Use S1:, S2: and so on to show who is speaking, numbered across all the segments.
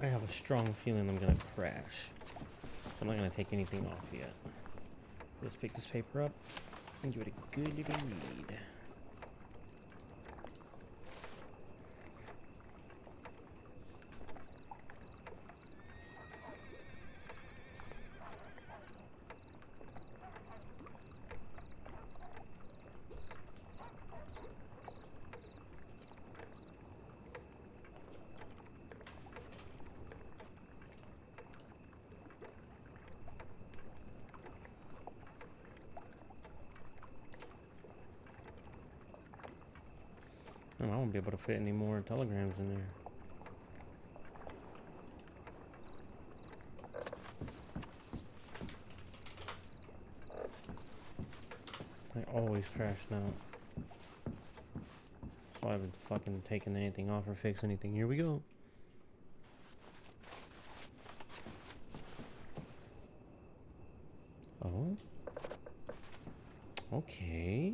S1: I have a strong feeling I'm gonna crash. So I'm not gonna take anything off yet. Let's pick this paper up and give it a good little read. Oh, I won't be able to fit any more telegrams in there. I always crash now. So I haven't fucking taken anything off or fixed anything. Here we go. Oh. Okay.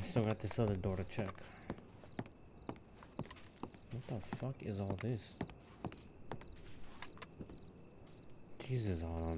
S1: Still got this other door to check. What the fuck is all this? Jesus, oh.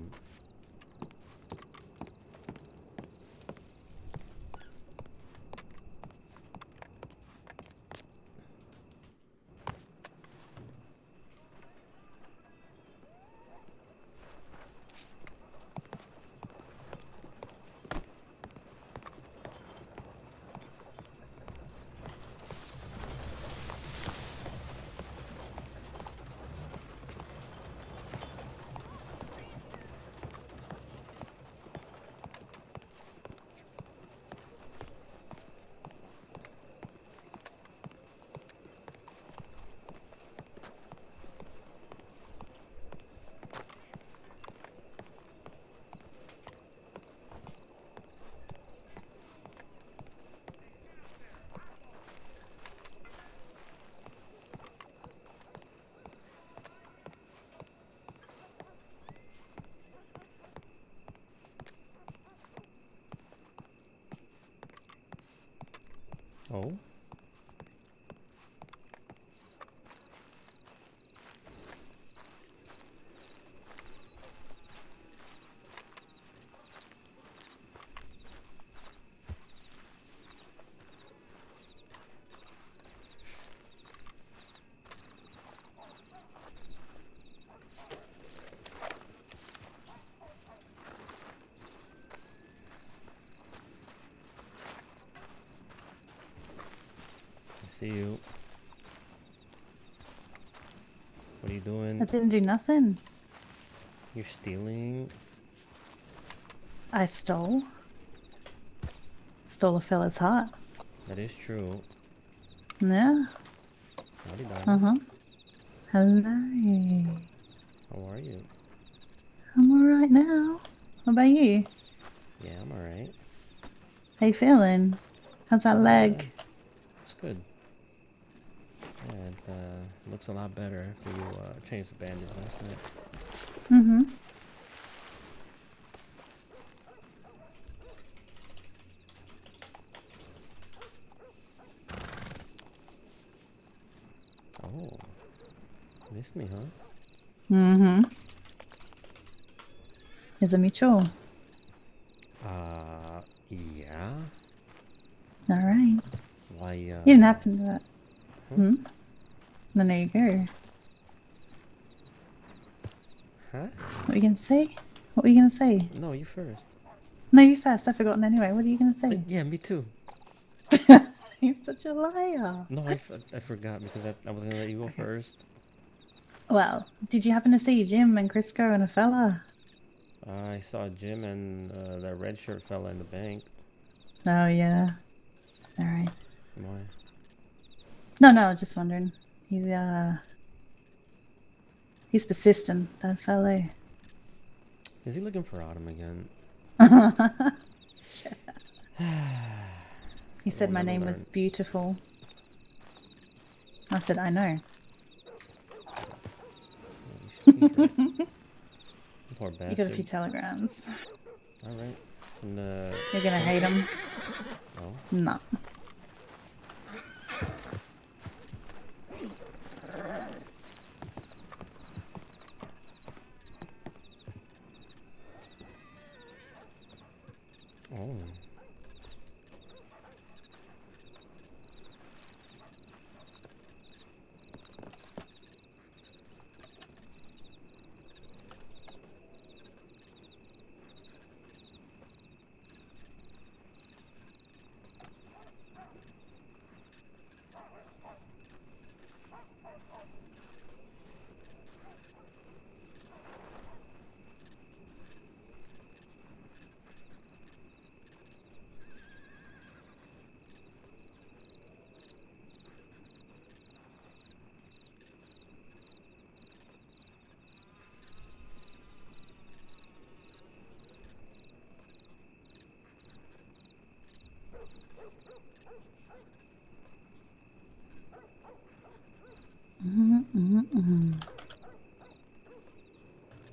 S1: I see you. What are you doing?
S2: I didn't do nothing.
S1: You're stealing?
S2: I stole. Stole a fella's heart.
S1: That is true.
S2: Yeah.
S1: Howdy, darling.
S2: Uh-huh. Hello.
S1: How are you?
S2: I'm alright now. What about you?
S1: Yeah, I'm alright.
S2: How you feeling? How's that
S1: Not bad.
S2: leg?
S1: It's good. Yeah, it looks a lot better after you changed the bandage last night.
S2: Mm-hmm.
S1: Oh, missed me, huh?
S2: Mm-hmm. Is it mutual?
S1: Yeah.
S2: Alright.
S1: Why,
S2: You didn't happen to that.
S1: huh?
S2: Hmm? Then there you go.
S1: Huh?
S2: What were you gonna say? What were you gonna say?
S1: No, you first.
S2: No, you first. I've forgotten anyway. What are you gonna say?
S1: Yeah, me too.
S2: You're such a liar.
S1: No, I forgot because I was gonna let you go first.
S2: Well, did you happen to see Jim and Crisco and a fella?
S1: I saw Jim and that red shirt fella in the bank.
S2: Oh, yeah. Alright.
S1: Why?
S2: No, I was just wondering. He's persistent, that fellow.
S1: Is he looking for Autumn again?
S2: He said
S1: We'll
S2: my
S1: never
S2: name
S1: learn.
S2: was beautiful. I said, I know.
S1: Yeah, he's right. Poor
S2: You got a
S1: bastard.
S2: few telegrams.
S1: Alright. From the...
S2: You're gonna hate him.
S1: Oh.
S2: No.
S1: Oh.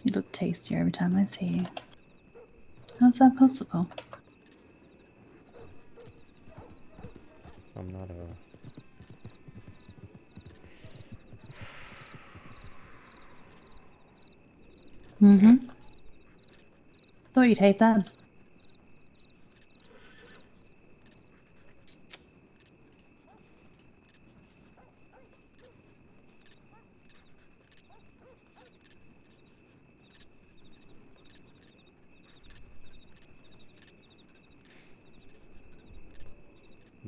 S1: You look tastier every time I see you. How's that possible? I'm not a...
S2: Thought you'd hate that.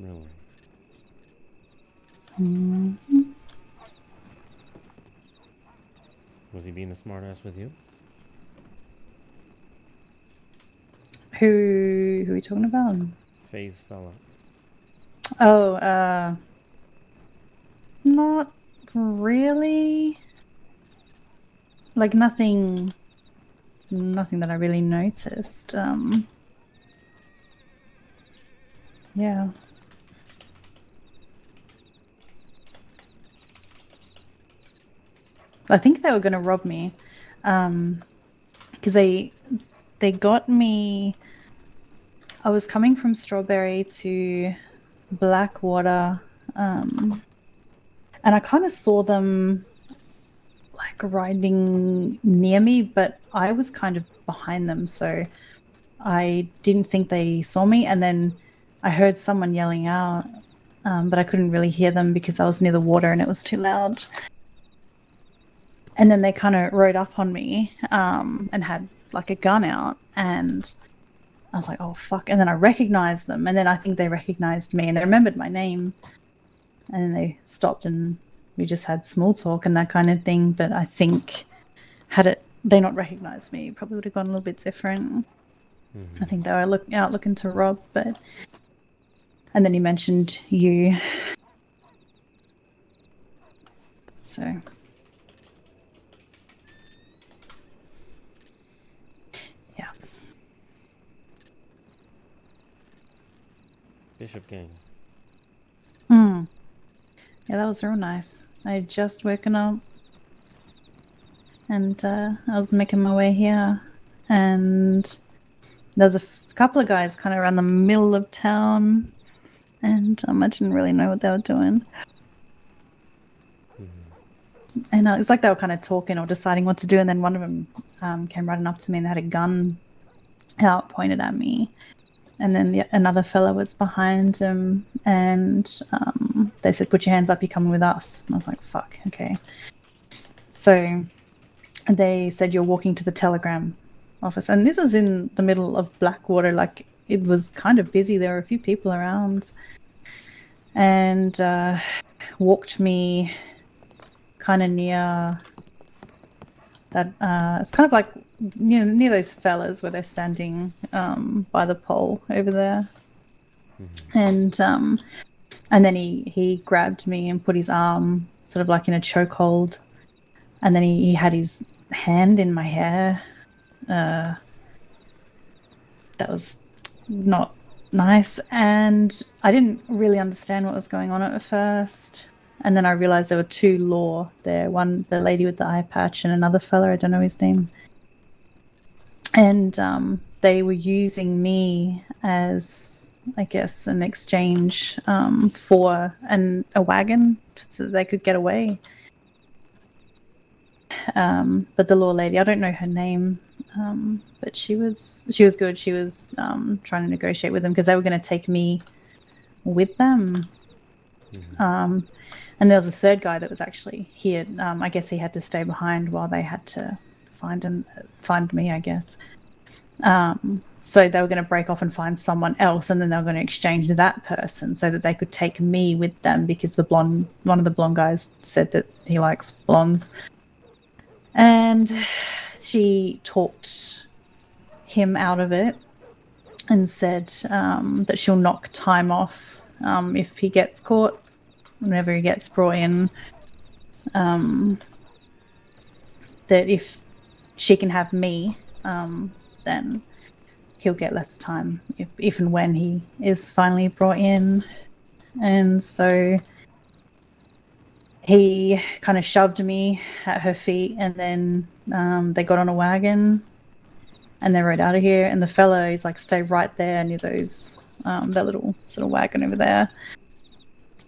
S1: Really? Was he being a smartass with you?
S2: Who are we talking about?
S1: Phase fella.
S2: Oh, not really. Like nothing that I really noticed. Yeah. I think they were going to rob me, because they got me. I was coming from Strawberry to Blackwater, and I kind of saw them like riding near me, but I was kind of behind them, so I didn't think they saw me. And then I heard someone yelling out, but I couldn't really hear them because I was near the water and it was too loud. And then they kind of rode up on me and had like a gun out, and I was like, oh fuck. And then I recognized them, and then I think they recognized me and they remembered my name, and then they stopped and we just had small talk and that kind of thing. But I think had they not recognized me, it probably would have gone a little bit different. I think they were out looking to rob, but... And then he mentioned you. So... yeah.
S1: Bishop gang.
S2: Yeah, that was real nice. I had just woken up and I was making my way here, and there's a couple of guys kind of around the middle of town, and I didn't really know what they were doing. And it was like they were kind of talking or deciding what to do, and then one of them came running up to me and they had a gun out pointed at me. And then another fella was behind him, and they said, put your hands up, you're coming with us. And I was like, fuck, okay. So they said, you're walking to the telegram office. And this was in the middle of Blackwater. Like, it was kind of busy. There were a few people around. And walked me kind of near that it's kind of like near those fellas where they're standing by the pole over there. And then he grabbed me and put his arm sort of like in a chokehold, and then he had his hand in my hair. That was not nice, and I didn't really understand what was going on at first. And then I realized there were two law there, one the lady with the eye patch and another fella, I don't know his name. And they were using me as, I guess, an exchange for a wagon so that they could get away. But the law lady, I don't know her name, but she was good. She was trying to negotiate with them because they were going to take me with them. And there was a third guy that was actually here. I guess he had to stay behind while they had to find me, I guess. So they were going to break off and find someone else, and then they were going to exchange that person so that they could take me with them, because one of the blonde guys said that he likes blondes. And she talked him out of it and said that she'll knock time off if he gets caught, whenever he gets brought in. That if she can have me, then he'll get less time if and when he is finally brought in. And so he kind of shoved me at her feet, and then they got on a wagon and they rode out of here. And the fellow is like, stay right there near those that little sort of wagon over there.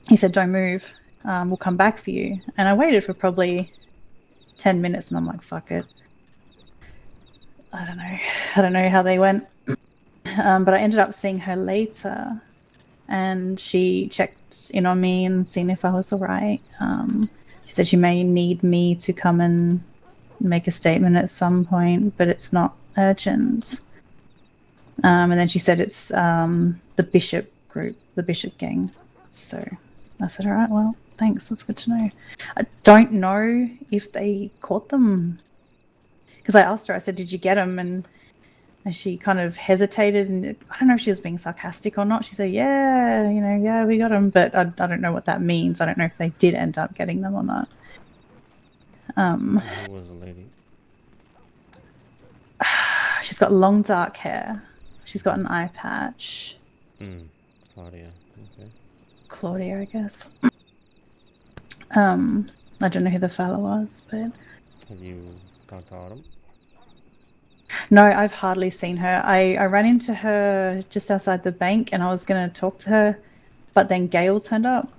S2: He said, don't move, we'll come back for you. And I waited for probably 10 minutes, and I'm like, fuck it, I don't know how they went. But I ended up seeing her later, and she checked in on me and seen if I was all right. She said she may need me to come and make a statement at some point, but it's not urgent. And then she said it's the Bishop group, the Bishop gang. So I said, all right, well, thanks, that's good to know. I don't know if they caught them, because I asked her, I said, did you get them? And she kind of hesitated, and I don't know if she was being sarcastic or not. She said, yeah, yeah, we got them, but I don't know what that means. I don't know if they did end up getting them or not.
S1: Who was the lady?
S2: She's got long dark hair. She's got an eye patch.
S1: Claudia. Okay.
S2: Claudia, I guess. I don't know who the fella was, but...
S1: Have you talked to Autumn?
S2: No, I've hardly seen her. I ran into her just outside the bank, and I was going to talk to her, but then Gail turned up,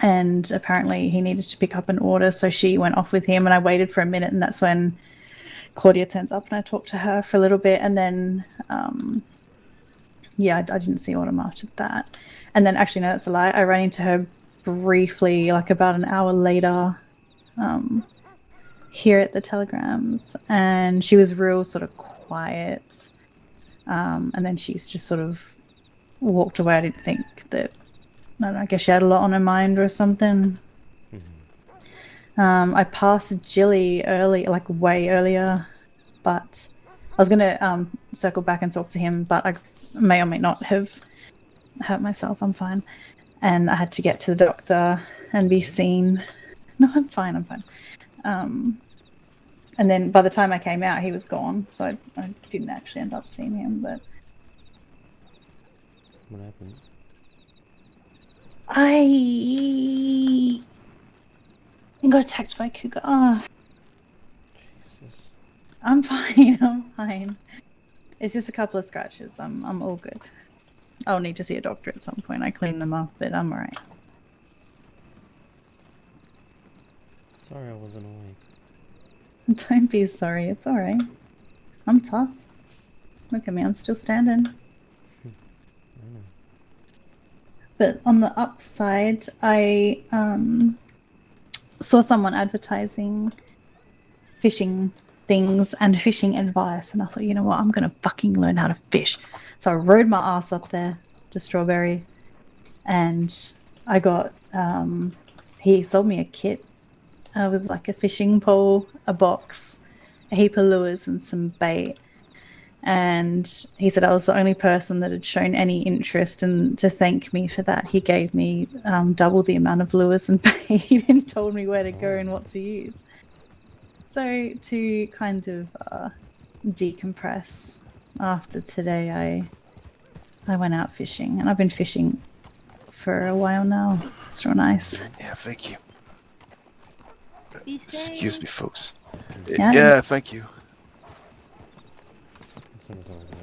S2: and apparently he needed to pick up an order, so she went off with him, and I waited for a minute, and that's when Claudia turns up, and I talked to her for a little bit, and then I didn't see Autumn after that. And then, actually, no, that's a lie. I ran into her briefly, like about an hour later, here at the Telegrams, and she was real sort of quiet. And then she's just sort of walked away. I didn't think that, I don't know, I guess she had a lot on her mind or something. I passed Jilly early, like way earlier, but I was going to circle back and talk to him, but I may or may not have hurt myself. I'm fine. And I had to get to the doctor and be seen. No, I'm fine. And then by the time I came out, he was gone, so I didn't actually end up seeing him. But
S1: what happened?
S2: I got attacked by a cougar. Oh.
S1: Jesus.
S2: I'm fine. I'm fine. It's just a couple of scratches. I'm all good. I'll need to see a doctor at some point. I cleaned them up, but I'm alright.
S1: Sorry I wasn't awake.
S2: Don't be sorry. It's alright. I'm tough. Look at me. I'm still standing.
S1: I know.
S2: But on the upside, I saw someone advertising fishing things and fishing advice, and I thought, you know what, I'm gonna fucking learn how to fish. So I rode my ass up there to Strawberry, and I got he sold me a kit with like a fishing pole, a box, a heap of lures and some bait. And he said I was the only person that had shown any interest, and to thank me for that, he gave me double the amount of lures and bait and told me where to go and what to use. So to kind of decompress after today, I went out fishing, and I've been fishing for a while now. It's real nice.
S3: Yeah, thank you.
S4: Be
S3: Excuse
S4: safe.
S3: me, folks.
S2: Yeah.
S3: Yeah, thank you.
S1: Someone's over there.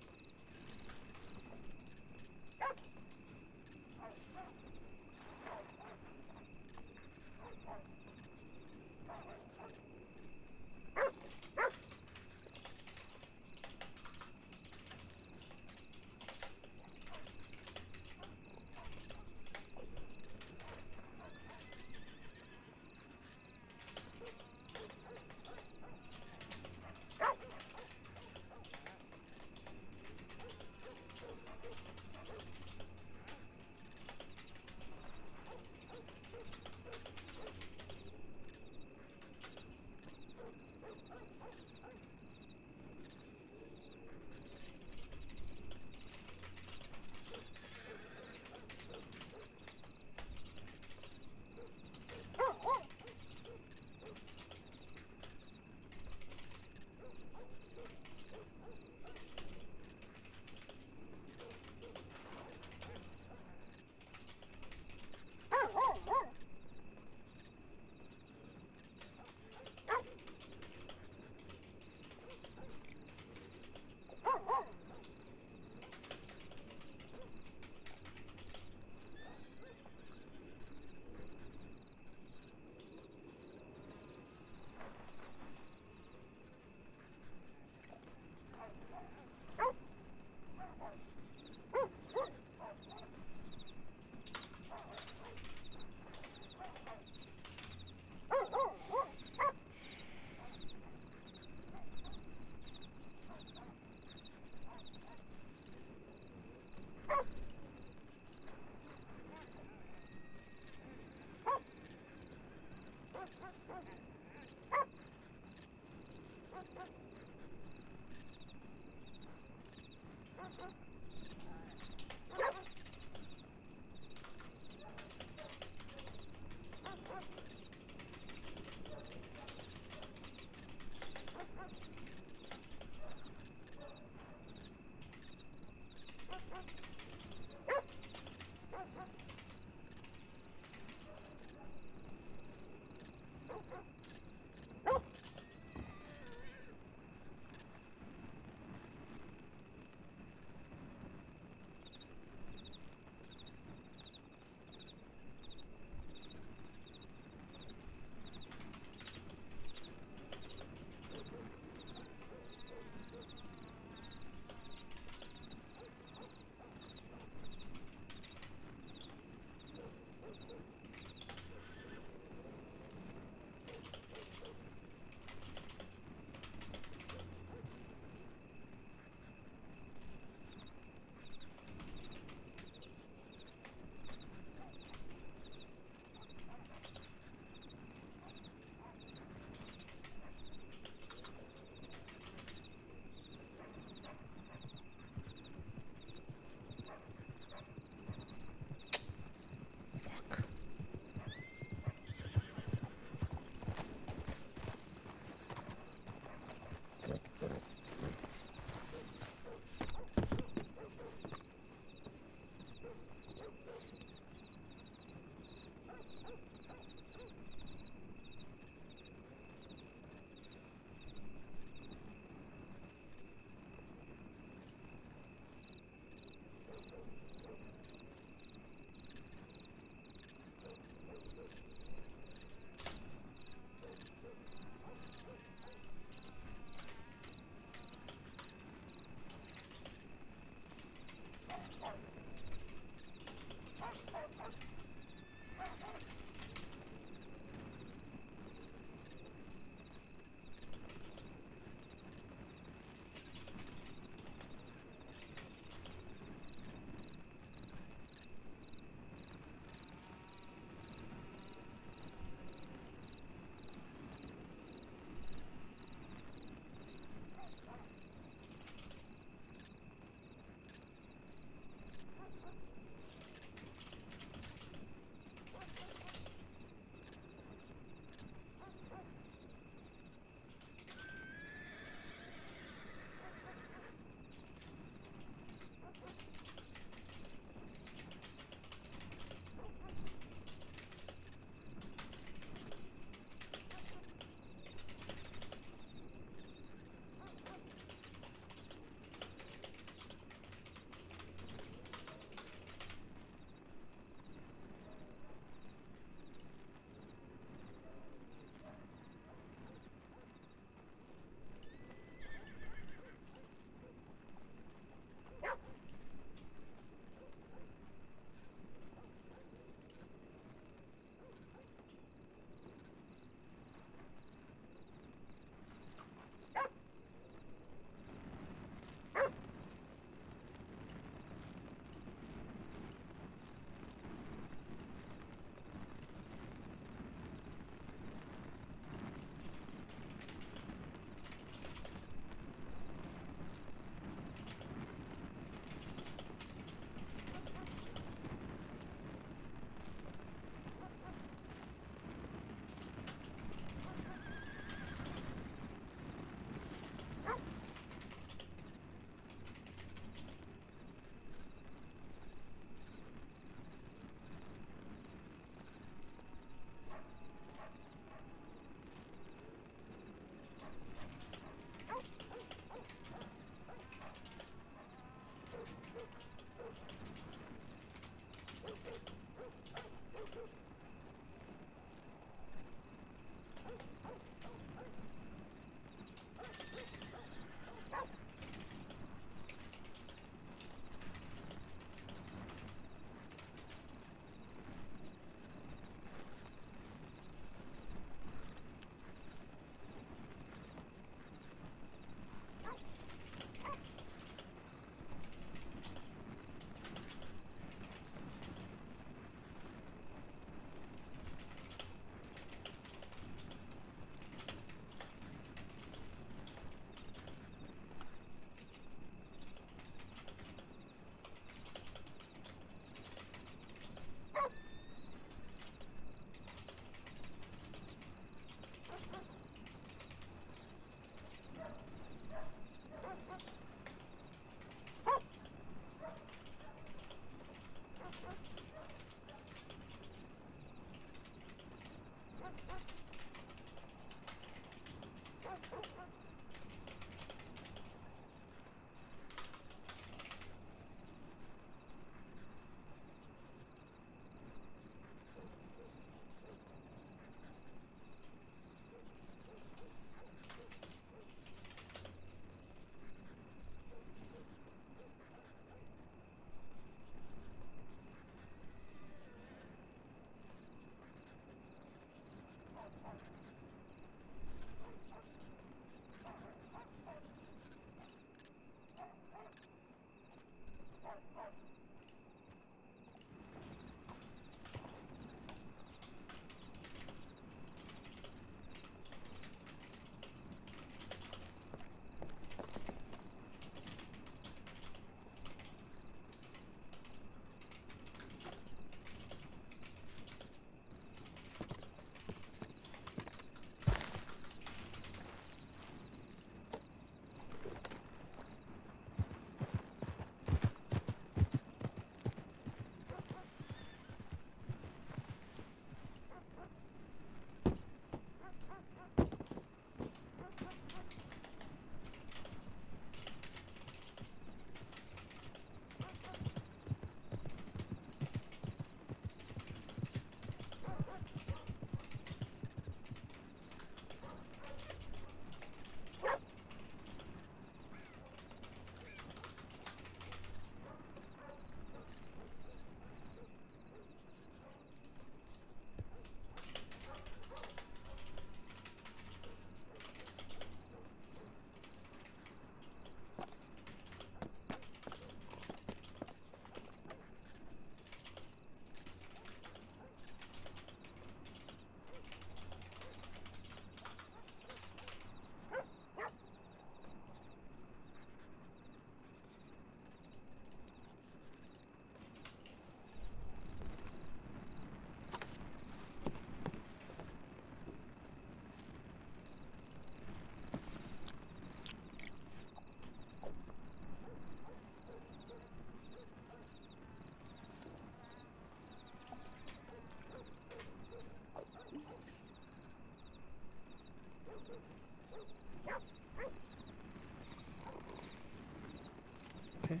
S1: Okay.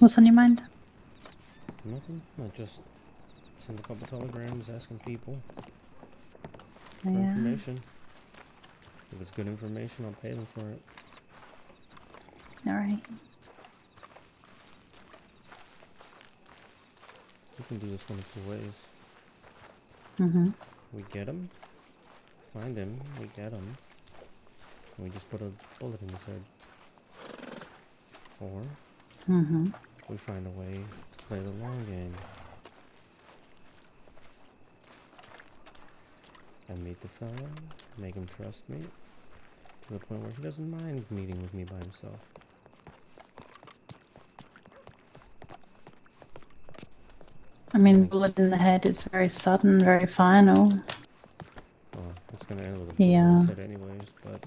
S2: What's on your mind?
S1: Nothing. I just send a couple telegrams asking people for
S2: Yeah.
S1: information. If it's good information, I'll pay them for it.
S2: All right.
S1: You can do this one of two ways.
S2: Mm-hmm.
S1: We get him, find him, we get him, and we just put a bullet in his head. Or
S2: Mm-hmm.
S1: we find a way to play the long game. And meet the fella, make him trust me, to the point where he doesn't mind meeting with me by himself.
S2: I mean,
S1: Like,
S2: bullet in the head is very sudden, very final.
S1: well, it's gonna end with a bullet in
S2: Yeah.
S1: his head anyways, but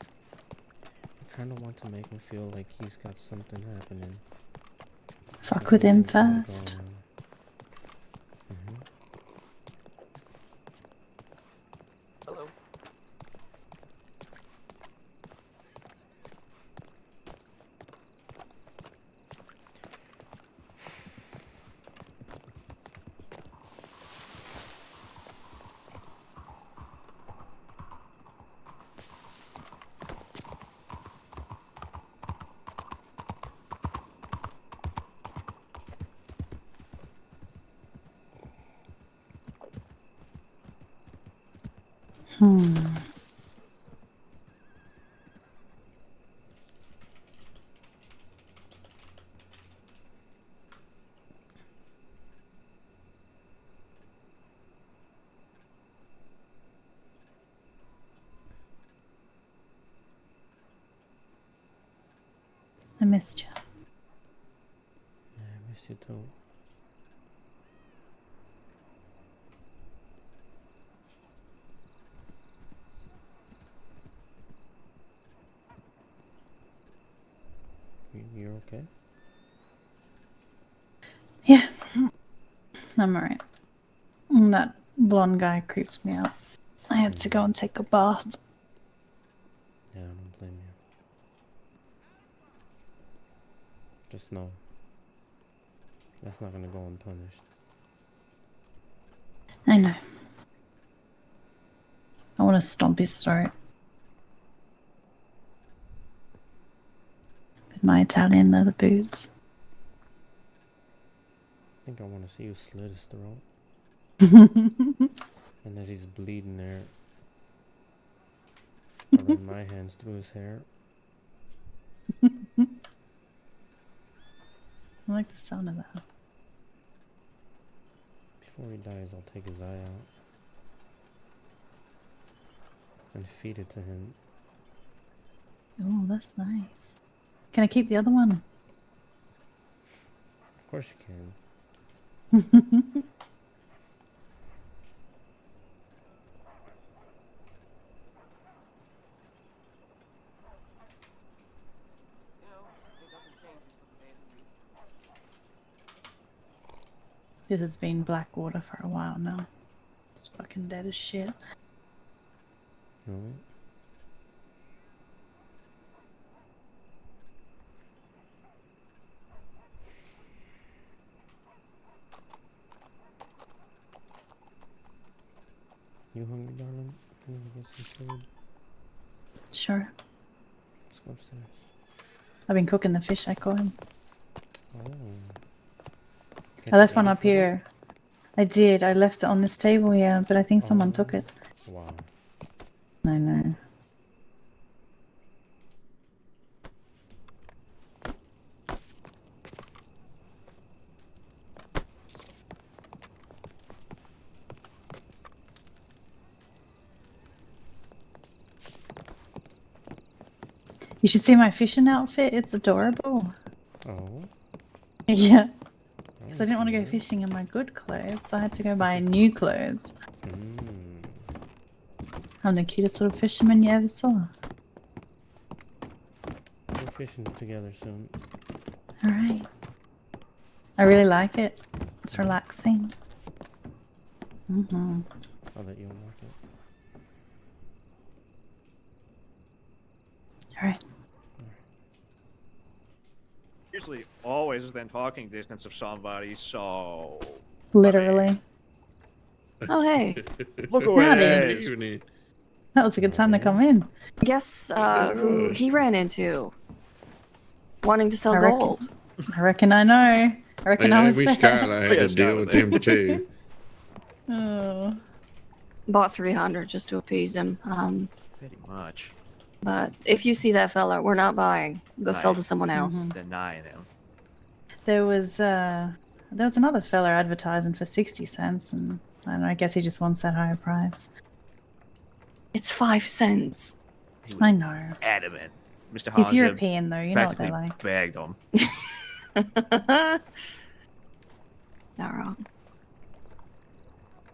S1: I kinda want to make him feel like he's got something happening.
S2: Fuck
S1: Got
S2: with him
S1: something kinda
S2: first.
S1: going. Mhm.
S3: Hello.
S2: Hmm. I missed you.
S1: Yeah, I miss you too. You're okay?
S2: Yeah. I'm alright. That blonde guy creeps me out. I had to go and take a bath.
S1: Yeah, I don't blame you. Just know, that's not gonna go unpunished.
S2: I know. I want to stomp his throat. With my Italian leather boots.
S1: I think I want to see you slit his throat. And as he's bleeding there, I run my hands through his hair.
S2: I like the sound of that.
S1: Before he dies, I'll take his eye out and feed it to him.
S2: Oh, that's nice. Can I keep the other one?
S1: Of course you can.
S3: You know, I think nothing changes with the days of the week.
S2: This has been Blackwater for a while now. It's fucking dead as shit.
S1: Really? You hungry, darling? You want to get some food?
S2: Sure.
S1: Let's go upstairs.
S2: I've been cooking the fish I caught him.
S1: Oh.
S2: I left one up here. I did. I left it on this table here, but I think someone took it.
S1: Wow.
S2: I know. You should see my fishing outfit. It's adorable.
S1: Oh.
S2: Yeah.
S1: I
S2: Because I didn't want to go
S1: see it.
S2: fishing in my good clothes, so I had to go buy new clothes. I'm the cutest little fisherman you ever saw.
S1: We're fishing together soon.
S2: Alright. I really like it. It's relaxing. Mm-hmm.
S1: I'll let you unlock it.
S2: Alright.
S5: usually always within talking distance of somebody, so...
S2: Literally.
S6: Oh, hey.
S5: Look who it
S2: Howdy.
S5: is.
S7: Evening.
S2: That was a good time to come in.
S6: Guess who he ran into? Wanting to sell
S2: I reckon-
S6: gold.
S2: I reckon I know. I reckon I was
S7: we
S2: there.
S7: Skylar had
S5: Yeah,
S7: to deal
S5: Skylar
S7: with
S5: was there.
S7: him too.
S2: Oh.
S6: Bought 300 just to appease him.
S5: Pretty much.
S6: But if you see that fella, we're not buying. Go sell
S5: Right.
S6: to someone else.
S5: Denying him.
S2: There was another fella advertising for 60 cents, and I don't know, I guess he just wants that higher price.
S6: It's 5 cents.
S5: He
S2: I
S5: was
S2: know.
S5: adamant. Mr.
S2: He's
S5: Hansa
S2: European, though. You know what
S5: practically
S2: they're like.
S5: begged him.
S6: Not wrong.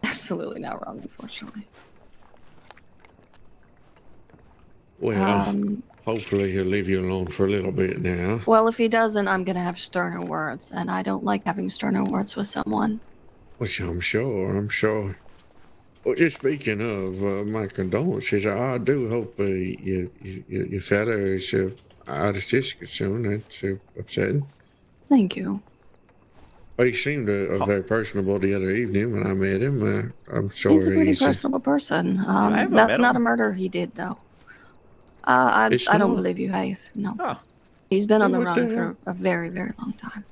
S6: Absolutely not wrong, unfortunately.
S7: Well, hopefully he'll leave you alone for a little bit now.
S6: Well, if he doesn't, I'm gonna have sterner words, and I don't like having sterner words with someone.
S7: Which I'm sure. Well, just speaking of, my condolences. I do hope your fella is out of this soon. That's upsetting.
S6: Thank you.
S7: Well, he seemed very personable the other evening when I met him. I'm sorry.
S6: He's a pretty
S7: he's
S6: personable person.
S5: I haven't
S6: That's
S5: met
S6: not a
S5: him.
S6: murder he did, though. I
S7: It's
S6: don't
S7: not?
S6: believe you, Have. No.
S5: Oh.
S6: He's been on the
S7: What
S6: run
S7: the hell?
S6: for a very, very long time.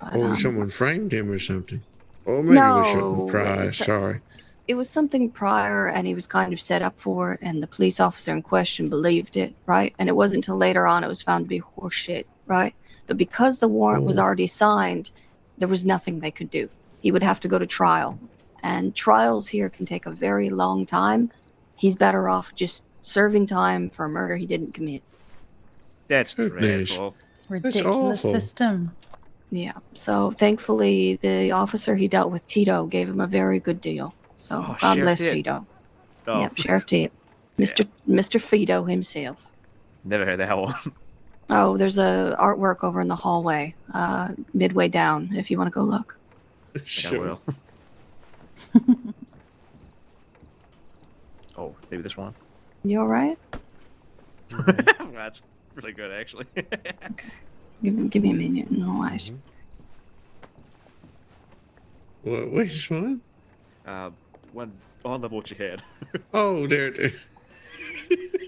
S6: But,
S7: Or someone framed him or something. Or maybe we shouldn't
S6: No,
S7: pry.
S6: it's-
S7: Sorry.
S6: it was something prior, and he was kind of set up for it, and the police officer in question believed it, right? And it wasn't until later on it was found to be horseshit, right? But because the warrant was
S7: Oh.
S6: already signed, there was nothing they could do. He would have to go to trial, and trials here can take a very long time. He's better off just serving time for a murder he didn't commit.
S5: That's
S7: Goodness.
S5: dreadful.
S2: Ridiculous
S7: awful.
S2: system.
S6: Yeah. So thankfully, the officer he dealt with, Tito, gave him a very good deal. So
S5: Oh,
S6: God
S5: Sheriff
S6: bless
S5: Tip.
S6: Tito.
S5: Oh,
S6: Yep, Sheriff Tip. Mr. Fido himself.
S5: never heard that one.
S6: Oh, there's a artwork over in the hallway, midway down, if you want to go look.
S5: I
S7: Sure.
S5: will. Oh, maybe this one.
S6: You all right?
S5: That's really good, actually.
S6: Give me a minute. No eyes.
S7: Which one?
S5: One on level with your head.
S7: Oh, there it is.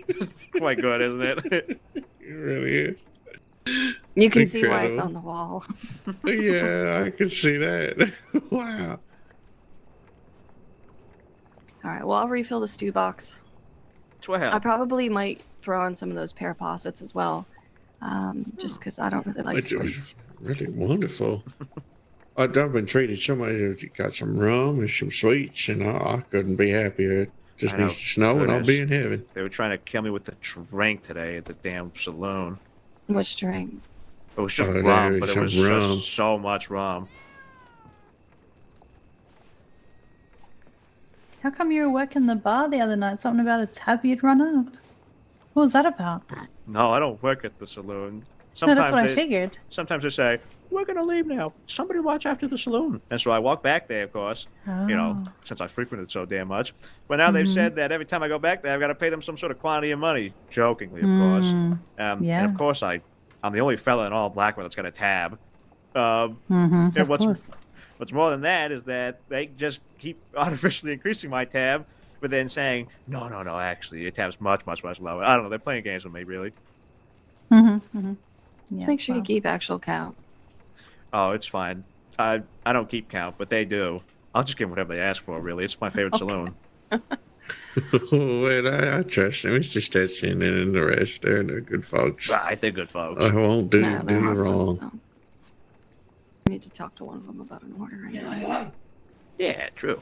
S5: It's quite good, isn't it?
S7: It really is.
S6: You can see why it's
S7: Incredible.
S6: on the wall.
S7: Yeah, I can see that. Wow.
S6: All right. Well, I'll refill the stew box.
S5: 12.
S6: I probably might throw in some of those pear possets as well, just because I don't really like
S7: It was
S6: sweets.
S7: really wonderful. I've been treated somebody that got some rum and some sweets, and I couldn't be happier. It just
S5: I know.
S7: needs to snow, and I'll be in heaven.
S5: They were trying to kill me with the drink today at the damn saloon.
S6: Which drink?
S5: It was just
S7: Oh,
S5: rum,
S7: there
S5: but
S7: is
S5: it was
S7: some rum.
S5: just so much rum.
S2: How come you were working the bar the other night? Something about a tab you'd run up. What was that about?
S5: No, I don't work at the saloon.
S2: No, that's what I
S5: they-
S2: figured.
S5: Sometimes they say, we're going to leave now. Somebody watch after the saloon. And so I walk back there, of course, you know,
S2: Oh.
S5: since I frequented so damn much. But now they've said that every time I go back there, I've got to pay them some sort of quantity of money. Jokingly, of course.
S2: Yeah.
S5: And of course, I'm the only fella in all Blackwell that's got a tab.
S2: Mm-hmm.
S5: And
S2: Of course.
S5: what's more than that is that they just keep artificially increasing my tab, but then saying, no, actually, your tab's much, much, much lower. I don't know. They're playing games with me, really.
S2: Mm-hmm. Mm-hmm. Yeah,
S6: Just make sure you
S2: well.
S6: keep actual count.
S5: Oh, it's fine. I don't keep count, but they do. I'll just give them whatever they ask for, really. It's my favorite saloon.
S7: Well, I trust them. It's just Stetson and the rest. They're good folks.
S5: Right, they're good folks.
S7: I won't do
S6: No, they're
S7: you
S6: harmless,
S7: wrong.
S6: so. I need to talk to one of them about an order anyway.
S5: Yeah, true.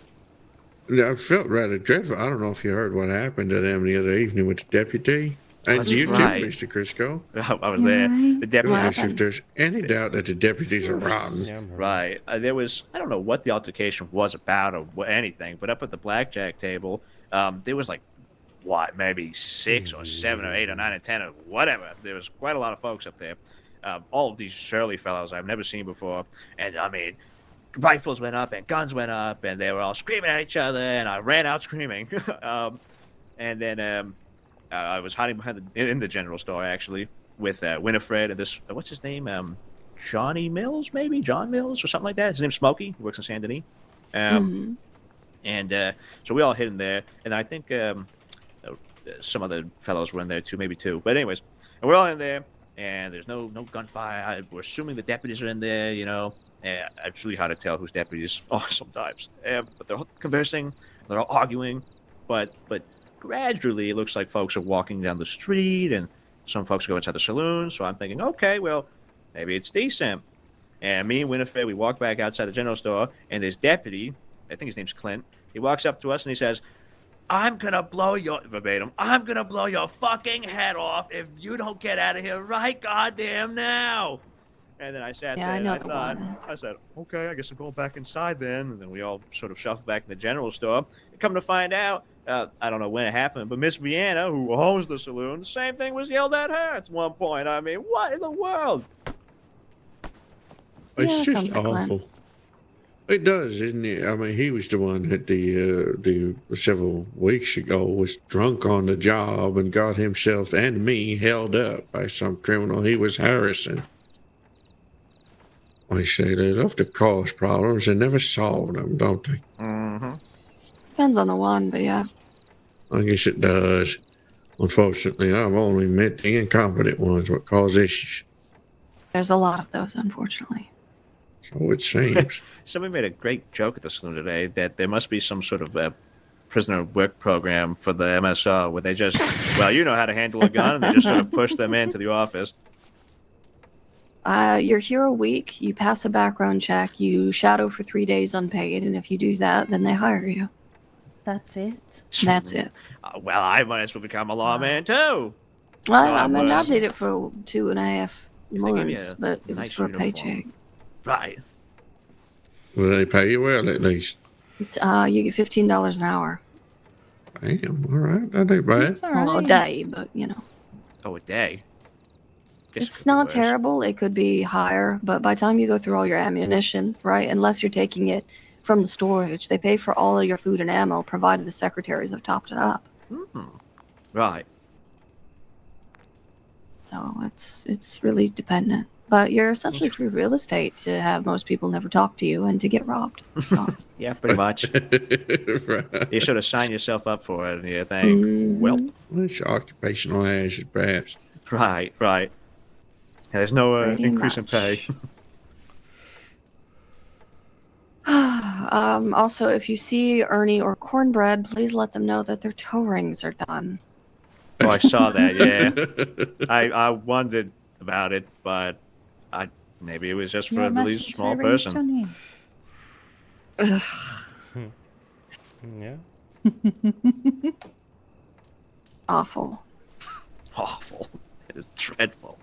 S7: I felt rather dreadful. I don't know if you heard what happened to them the other evening with the deputy. And
S5: That's
S7: you
S5: right.
S7: too, Mr. Crisco.
S5: I was there. The deputy.
S6: What
S7: Yes, if
S6: happened?
S7: there's any doubt that the deputies are rotten.
S1: Yeah, I'm
S5: Right. There was, I don't know what the altercation was about or anything, but up at the blackjack table, there was like, what, maybe 6 or 7 or 8 or 9 or 10 or whatever. There was quite a lot of folks up there. All of these surly fellows I've never seen before. And I mean, rifles went up and guns went up and they were all screaming at each other and I ran out screaming. And then I was hiding behind in the general store actually. with Winifred and this what's his name? Johnny Mills, maybe John Mills or something like that. His name's Smokey. He works in Saint Denis. And so we all hid in there, and I think some other fellows were in there too, maybe two. But anyways, and we're all in there, and there's no gunfire. We're assuming the deputies are in there, you know. And it's really hard to tell whose deputies are sometimes. But they're all conversing, they're all arguing, but gradually it looks like folks are walking down the street, and some folks go inside the saloon. So I'm thinking, okay, well, maybe it's decent. And me and Winifred, we walk back outside the general store, and this deputy, I think his name's Clint, he walks up to us and he says, I'm gonna blow your verbatim. I'm gonna blow your fucking head off if you don't get out of here right goddamn now. And then I sat there and I said, okay, I guess I'm going back inside then. And then we all sort of shuffled back in the general store. Come to find out, I don't know when it happened, but Miss Vienna, who owns the saloon, the same thing was yelled at her at one point. I mean, what in the world?
S7: It's just awful. It does, isn't it? I mean, he was the one that the several weeks ago was drunk on the job and got himself and me held up by some criminal he was harassing. They say they love to cause problems and never solve them, don't they?
S5: Mm-hmm.
S6: Depends on the one, but yeah.
S7: I guess it does. Unfortunately, I've only met the incompetent ones what cause issues.
S6: There's a lot of those, unfortunately.
S7: So it seems.
S5: Somebody made a great joke at the saloon today that there must be some sort of prisoner work program for the MSO where they just, well, you know how to handle a gun, and they just sort of push them into the office.
S6: You're here a week, you pass a background check, you shadow for 3 days unpaid, and if you do that, then they hire you.
S2: That's it.
S6: That's it.
S5: Well, I might as well become a lawman too.
S6: Well, I mean, I did it for 2.5 months, but it was
S5: nice
S6: for a
S5: uniform.
S6: paycheck.
S5: Right.
S7: Well, they pay you well at least.
S6: You get $15 an hour.
S7: Damn, all right, that ain't bad.
S2: That's all right.
S6: Well, a day, but you know.
S5: Oh, a day. Guess it
S6: It's
S5: could be
S6: not
S5: worse.
S6: terrible. It could be higher, but by the time you go through all your ammunition, right, unless you're taking it from the storage, they pay for all of your food and ammo, provided the secretaries have topped it up.
S5: Right.
S6: So it's really dependent. But you're essentially free real estate to have most people never talk to you and to get robbed. So
S5: Yeah, pretty much.
S7: Right.
S5: You sort of sign yourself up for it, and you think, well,
S7: Well, it's occupational hazard, perhaps.
S5: right. Yeah, there's no
S6: Pretty
S5: increase in pay.
S6: also, if you see Ernie or Cornbread, please let them know that their toe rings are done.
S5: Oh, I saw that. Yeah, I wondered about it, but maybe it was just for a really small person.
S6: Ugh.
S1: Yeah.
S6: Awful.
S5: Awful. It is dreadful.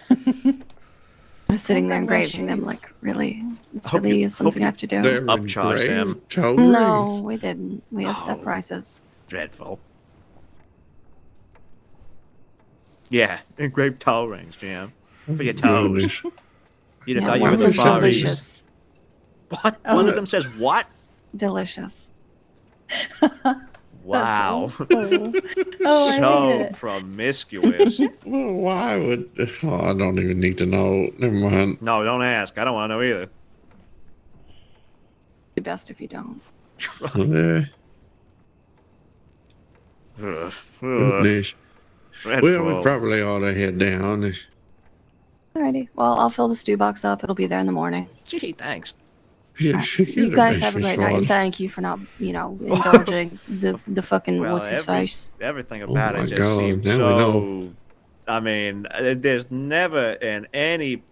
S6: I was sitting there engraving them, like, really? This really is something I have to do?
S7: They're
S5: Upcharge them.
S7: engraved toe
S6: No,
S7: rings.
S6: we didn't. We have set
S5: Oh.
S6: prices.
S5: Dreadful. Yeah, engraved toe rings, Jim. For your toes.
S7: Goodness.
S5: You'd have
S6: Yeah,
S5: thought you
S6: one
S5: were
S6: of
S5: the
S6: them's
S5: Far East.
S6: delicious.
S5: What? One of them says what?
S6: Delicious.
S5: Wow.
S2: Oh, I
S5: So
S2: hate it.
S5: promiscuous.
S7: Well, why would... Oh, I don't even need to know. Never mind.
S5: No, don't ask. I don't want to know either.
S6: Be best if you don't.
S5: Ugh.
S7: Goodness.
S5: Dreadful.
S7: Well, we probably ought to head down.
S6: Alrighty. Well, I'll fill the stew box up. It'll be there in the morning.
S5: Gee, thanks.
S7: Yes,
S6: You guys have a great night, and thank you for not, indulging the fucking
S5: Well,
S6: what's his face.
S5: everything
S7: Oh
S5: about
S7: my
S5: it just
S7: God,
S5: seems
S7: now we
S5: so.
S7: know.
S5: I mean, there's never in any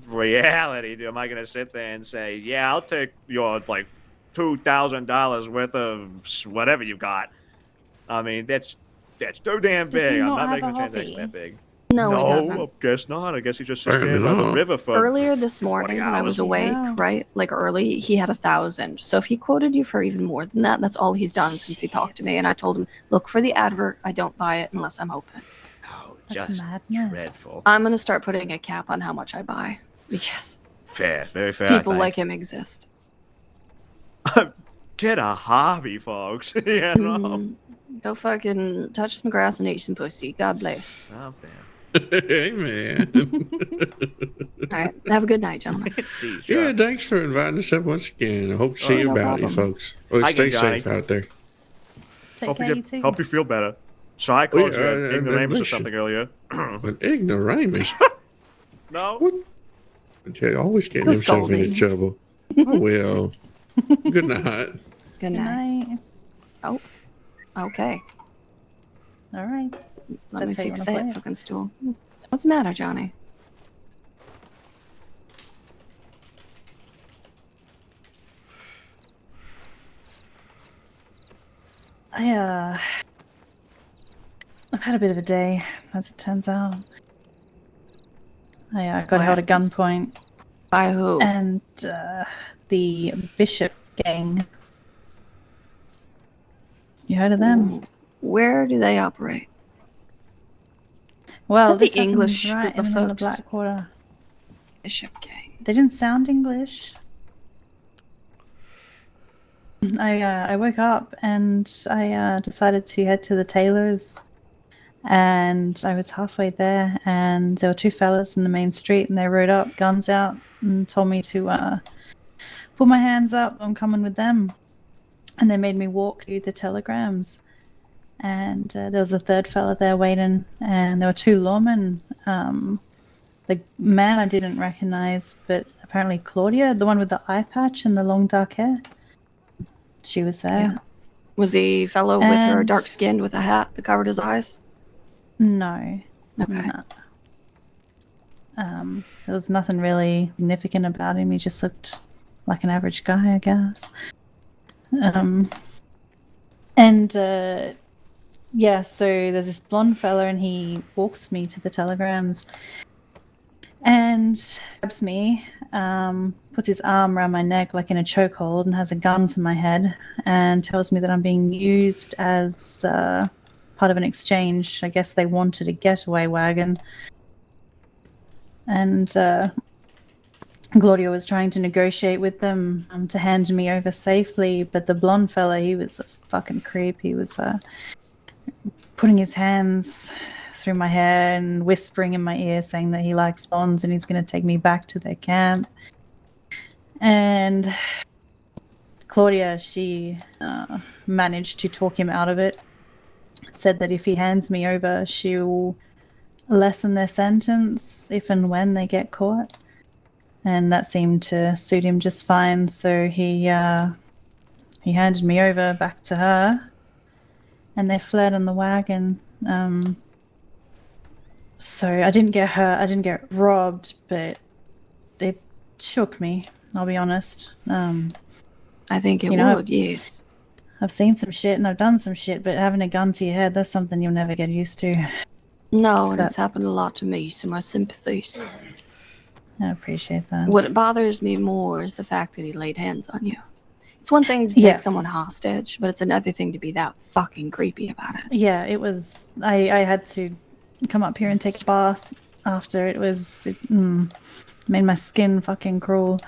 S5: reality am I going to sit there and say, "Yeah, I'll take your like $2,000 worth of whatever you got." I mean, that's too damn
S2: Does he
S5: big. I'm
S2: not
S5: not
S2: have
S5: making
S2: a
S5: a transaction
S2: hobby?
S5: that big.
S6: No, he doesn't.
S5: I guess not. I guess he just sits
S7: Fair
S5: there by the
S7: enough.
S5: river for
S6: Earlier this
S5: 40
S6: morning, when I was
S5: hours.
S6: awake,
S2: Wow.
S6: right, like early, he had 1,000. So if he quoted you for even more than that, that's all he's done since he talked to me. And I told him, look for the advert. I don't buy it unless I'm open.
S5: Oh,
S2: That's
S5: just
S2: madness.
S5: dreadful.
S6: I'm gonna start putting a cap on how much I buy because
S5: Fair, very fair. I
S6: people
S5: think.
S6: like him exist.
S5: Get a hobby, folks. You know.
S6: Go fucking touch some grass and eat some pussy. God bless.
S5: Something.
S7: Hey, man.
S6: All right. Have a good night, gentlemen.
S5: Jeez,
S7: Yeah, thanks for inviting us up once again. I hope to see you
S6: no
S7: about you,
S6: problem.
S7: folks. Oh,
S5: Hi
S7: stay
S5: again, Johnny.
S7: safe out there.
S2: Take care, you too.
S5: Hope you feel better. So I
S7: Oh,
S5: called
S7: yeah,
S5: you
S7: and
S5: ignoramus or
S7: listen.
S5: something earlier.
S7: An ignoramus?
S5: No?
S7: What? Okay, always getting
S6: Who's
S7: himself into
S6: scolding?
S7: trouble. Oh, well. Good night.
S6: Good
S2: Good
S6: night.
S2: night.
S6: Okay.
S2: All right.
S6: Let me
S2: That's how you
S6: fix
S2: wanna
S6: that
S2: play it.
S6: fucking stool. What's the matter, Johnny?
S2: I've had a bit of a day, as it turns out. I got
S6: What
S2: held at
S6: happened?
S2: gunpoint,
S6: By who?
S2: and the Bishop gang. You heard of them?
S6: Ooh. Where do they operate?
S2: Well,
S6: Not the
S2: this happened
S6: English
S2: right
S6: group
S2: in
S6: of
S2: the middle of
S6: folks.
S2: Blackwater.
S6: Bishop gang.
S2: They didn't sound English. I woke up and I decided to head to the tailor's, and I was halfway there, and there were two fellas in the main street, and they rode up, guns out, and told me to put my hands up. I'm coming with them, and they made me walk to the telegrams. And there was a third fella there waiting, and there were two lawmen. The man I didn't recognize, but apparently Claudia, the one with the eye patch and the long dark hair, she was there.
S6: Yeah. Was the fellow with her
S2: And-
S6: dark skinned with a hat that covered his eyes?
S2: No.
S6: Okay.
S2: No. There was nothing really significant about him. He just looked like an average guy, I guess. Yeah, so there's this blonde fella, and he walks me to the telegrams and grabs me, puts his arm around my neck like in a chokehold, and has a gun to my head, and tells me that I'm being used as part of an exchange. I guess they wanted a getaway wagon. And Claudia was trying to negotiate with them to hand me over safely, but the blonde fella, he was a fucking creep. He was putting his hands through my hair and whispering in my ear, saying that he likes bonds and he's going to take me back to their camp. And Claudia, she managed to talk him out of it. Said that if he hands me over, she'll lessen their sentence if and when they get caught. And that seemed to suit him just fine. So he handed me over back to her, and they fled on the wagon. So I didn't get hurt. I didn't get robbed, but it shook me. I'll be honest.
S6: I think it
S2: You know,
S6: would, yes.
S2: I've seen some shit and I've done some shit, but having a gun to your head, that's something you'll never get used to.
S6: No, and
S2: But-
S6: it's happened a lot to me, so my sympathies.
S2: I appreciate that.
S6: What bothers me more is the fact that he laid hands on you. It's one thing to take
S2: Yeah.
S6: someone hostage, but it's another thing to be that fucking creepy about it.
S2: Yeah, it was. I had to come up here and take a bath after. It made my skin fucking crawl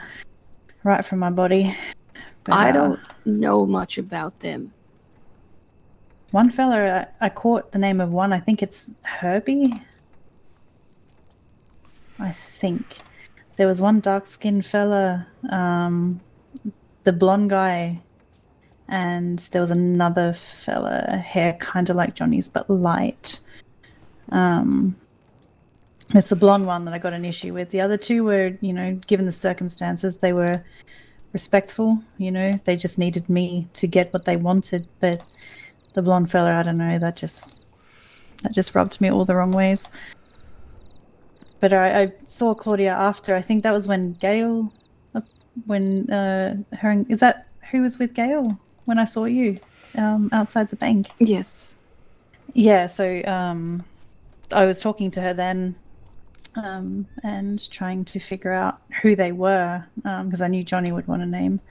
S2: right from my body. But,
S6: I don't know much about them.
S2: One fella, I caught the name of one. I think it's Herbie. I think there was one dark-skinned fella, the blonde guy, and there was another fella, hair kind of like Johnny's but light. It's the blonde one that I got an issue with. The other two were, given the circumstances, they were respectful. They just needed me to get what they wanted. But the blonde fella, I don't know, that just rubbed me all the wrong ways. But I saw Claudia after. I think that was when Gail, is that who was with Gail when I saw you outside the bank?
S6: Yes.
S2: Yeah, so I was talking to her then and trying to figure out who they were because I knew Johnny would want a name.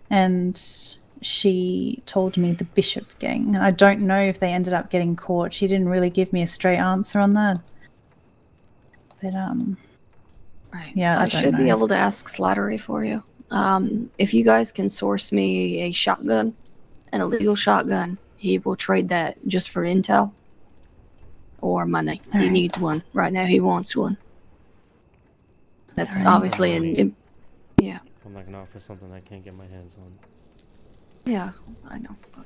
S2: And she told me the Bishop gang. I don't know if they ended up getting caught. She didn't really give me a straight answer on that. But
S6: Right.
S2: yeah, I don't
S6: should be
S2: know.
S6: able to ask Slattery for you. If you guys can source me a shotgun, an illegal shotgun, he will trade that just for intel. or money. He
S2: Alright.
S6: needs one. Right now, he wants one. That's
S2: Alright.
S6: obviously
S1: Money.
S6: yeah,
S1: I'm not gonna offer something I can't get my hands on.
S6: yeah, I know. But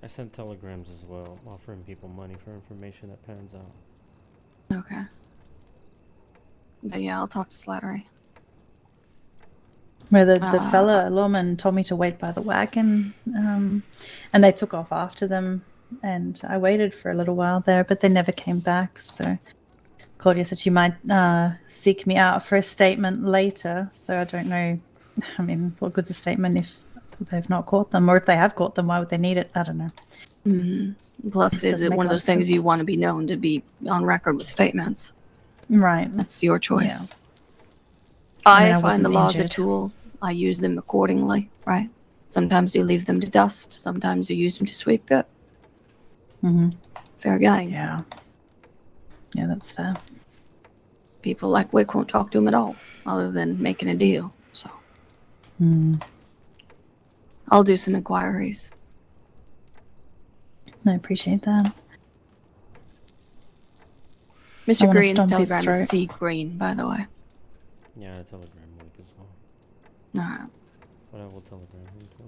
S1: I sent telegrams as well, offering people money for information that pans out.
S6: okay. But yeah, I'll talk to Slattery.
S2: Where the
S6: Uh,
S2: fella lawman told me to wait by the wagon, and they took off after them, and I waited for a little while there, but they never came back. So Claudia said she might seek me out for a statement later. So I don't know. I mean, what good's a statement if they've not caught them, or if they have caught them, why would they need it? I don't know.
S6: Plus, is
S2: Doesn't
S6: it
S2: make
S6: one of
S2: a lot
S6: those
S2: of
S6: things you
S2: sense.
S6: want to be known to be on record with statements?
S2: Right.
S6: That's your choice.
S2: I mean, I
S6: I find the
S2: wasn't
S6: laws a
S2: injured.
S6: tool. I use them accordingly, right? Sometimes you leave them to dust. Sometimes you use them to sweep it.
S2: Hmm.
S6: Fair game.
S2: Yeah. Yeah, that's fair.
S6: People like Wick won't talk to him at all, other than making a deal. So
S2: Mm.
S6: I'll do some inquiries.
S2: I appreciate that. I
S6: Mr.
S2: wanna
S6: Green's
S2: stomp his
S6: telegram is
S2: throat.
S6: C Green, by the way.
S1: Yeah, a telegram week as well.
S6: Alright.
S1: But I will telegram him too.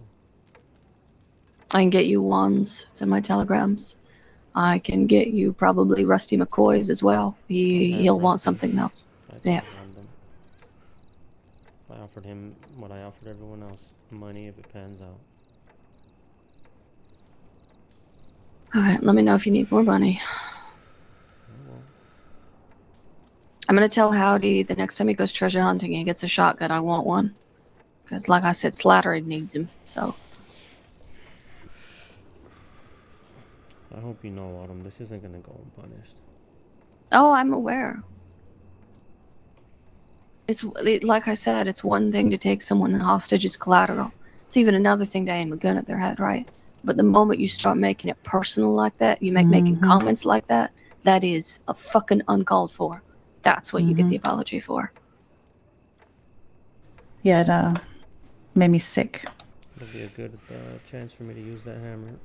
S6: I can get you ones. It's in my telegrams. I can get you probably Rusty McCoy's as well. He'll want
S1: Rusty.
S6: something though.
S1: I
S6: Yeah.
S1: telegrammed him. I offered him what I offered everyone else, money if it pans out.
S6: Alright, let me know if you need more money.
S1: Oh well.
S6: I'm gonna tell Howdy the next time he goes treasure hunting and he gets a shotgun, I want one. Because, like I said, Slattery needs him. So,
S1: I hope you know, Autumn, this isn't gonna go unpunished.
S6: oh, I'm aware. Like I said, it's one thing to take someone hostage as collateral. It's even another thing to aim a gun at their head, right? But the moment you start making it personal like that, you making
S2: Mhm.
S6: comments like that, that is a fucking uncalled for. That's what you get
S2: Mhm.
S6: the apology for.
S2: Yeah, it made me sick.
S1: It'll be a good chance for me to use that hammer.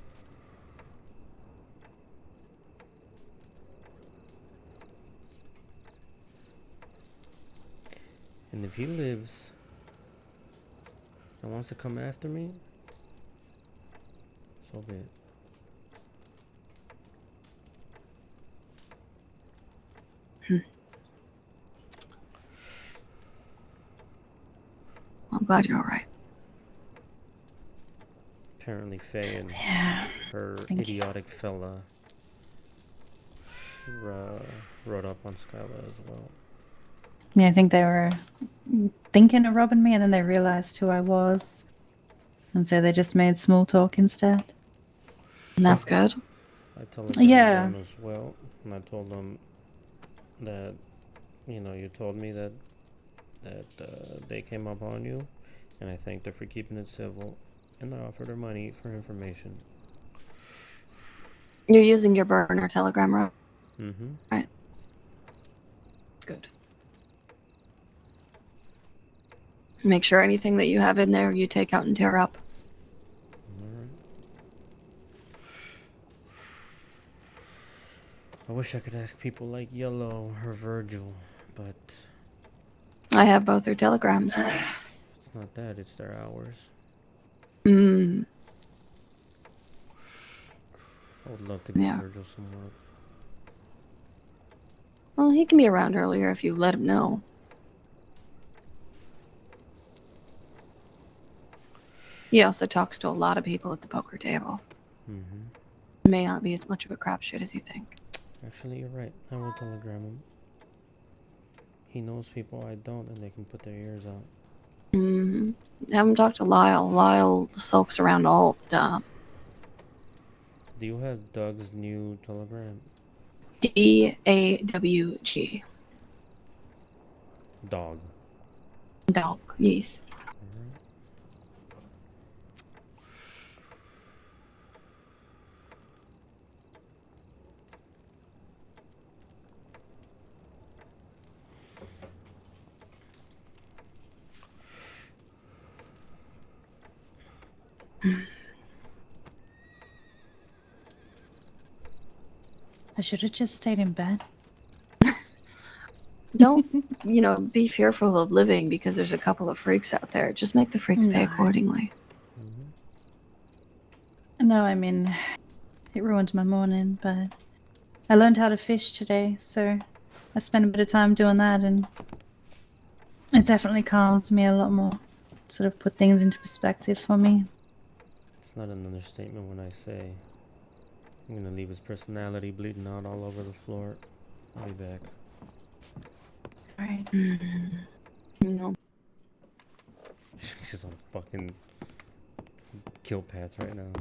S1: And if he lives and wants to come after me, so be it.
S6: I'm glad you're all right.
S1: Apparently Faye and
S2: Yeah.
S1: her
S2: Thank you.
S1: idiotic fella rode up on Skyla as well.
S2: Yeah, I think they were thinking of robbing me, and then they realized who I was, and so they just made small talk instead.
S6: And that's good.
S1: I told
S2: Yeah.
S1: them as well, and I told them that, you know, you told me that they came up on you, and I thanked her for keeping it civil, and I offered her money for information.
S6: You're using your burner telegram, right?
S1: Mm-hmm.
S6: Right. Good. Make sure anything that you have in there you take out and tear up.
S1: Alright. I wish I could ask people like Yellow or Virgil, but
S6: I have both their telegrams.
S1: it's not that, it's their hours.
S6: Mm.
S1: I would love to give
S6: Yeah.
S1: Virgil some work.
S6: Well, he can be around earlier if you let him know. He also talks to a lot of people at the poker table.
S1: Mm-hmm.
S6: It may not be as much of a crapshoot as you think.
S1: Actually, you're right. I will telegram him. He knows people I don't, and they can put their ears out.
S6: Mm-hmm. Have him talk to Lyle. Lyle sulks around all the time.
S1: Do you have Doug's new telegram?
S6: DAWG.
S1: Dog.
S6: Dog. Yes.
S1: Alright.
S2: I should have just stayed in bed.
S6: Don't, be fearful of living because there's a couple of freaks out there. Just make the freaks pay
S2: No.
S6: accordingly.
S2: No, I mean, it ruined my morning, but I learned how to fish today, so I spent a bit of time doing that, and it definitely calmed me a lot more. Sort of put things into perspective for me.
S1: It's not an understatement when I say I'm gonna leave his personality bleeding out all over the floor. I'll be back.
S2: Alright.
S1: She's on fucking kill path right now.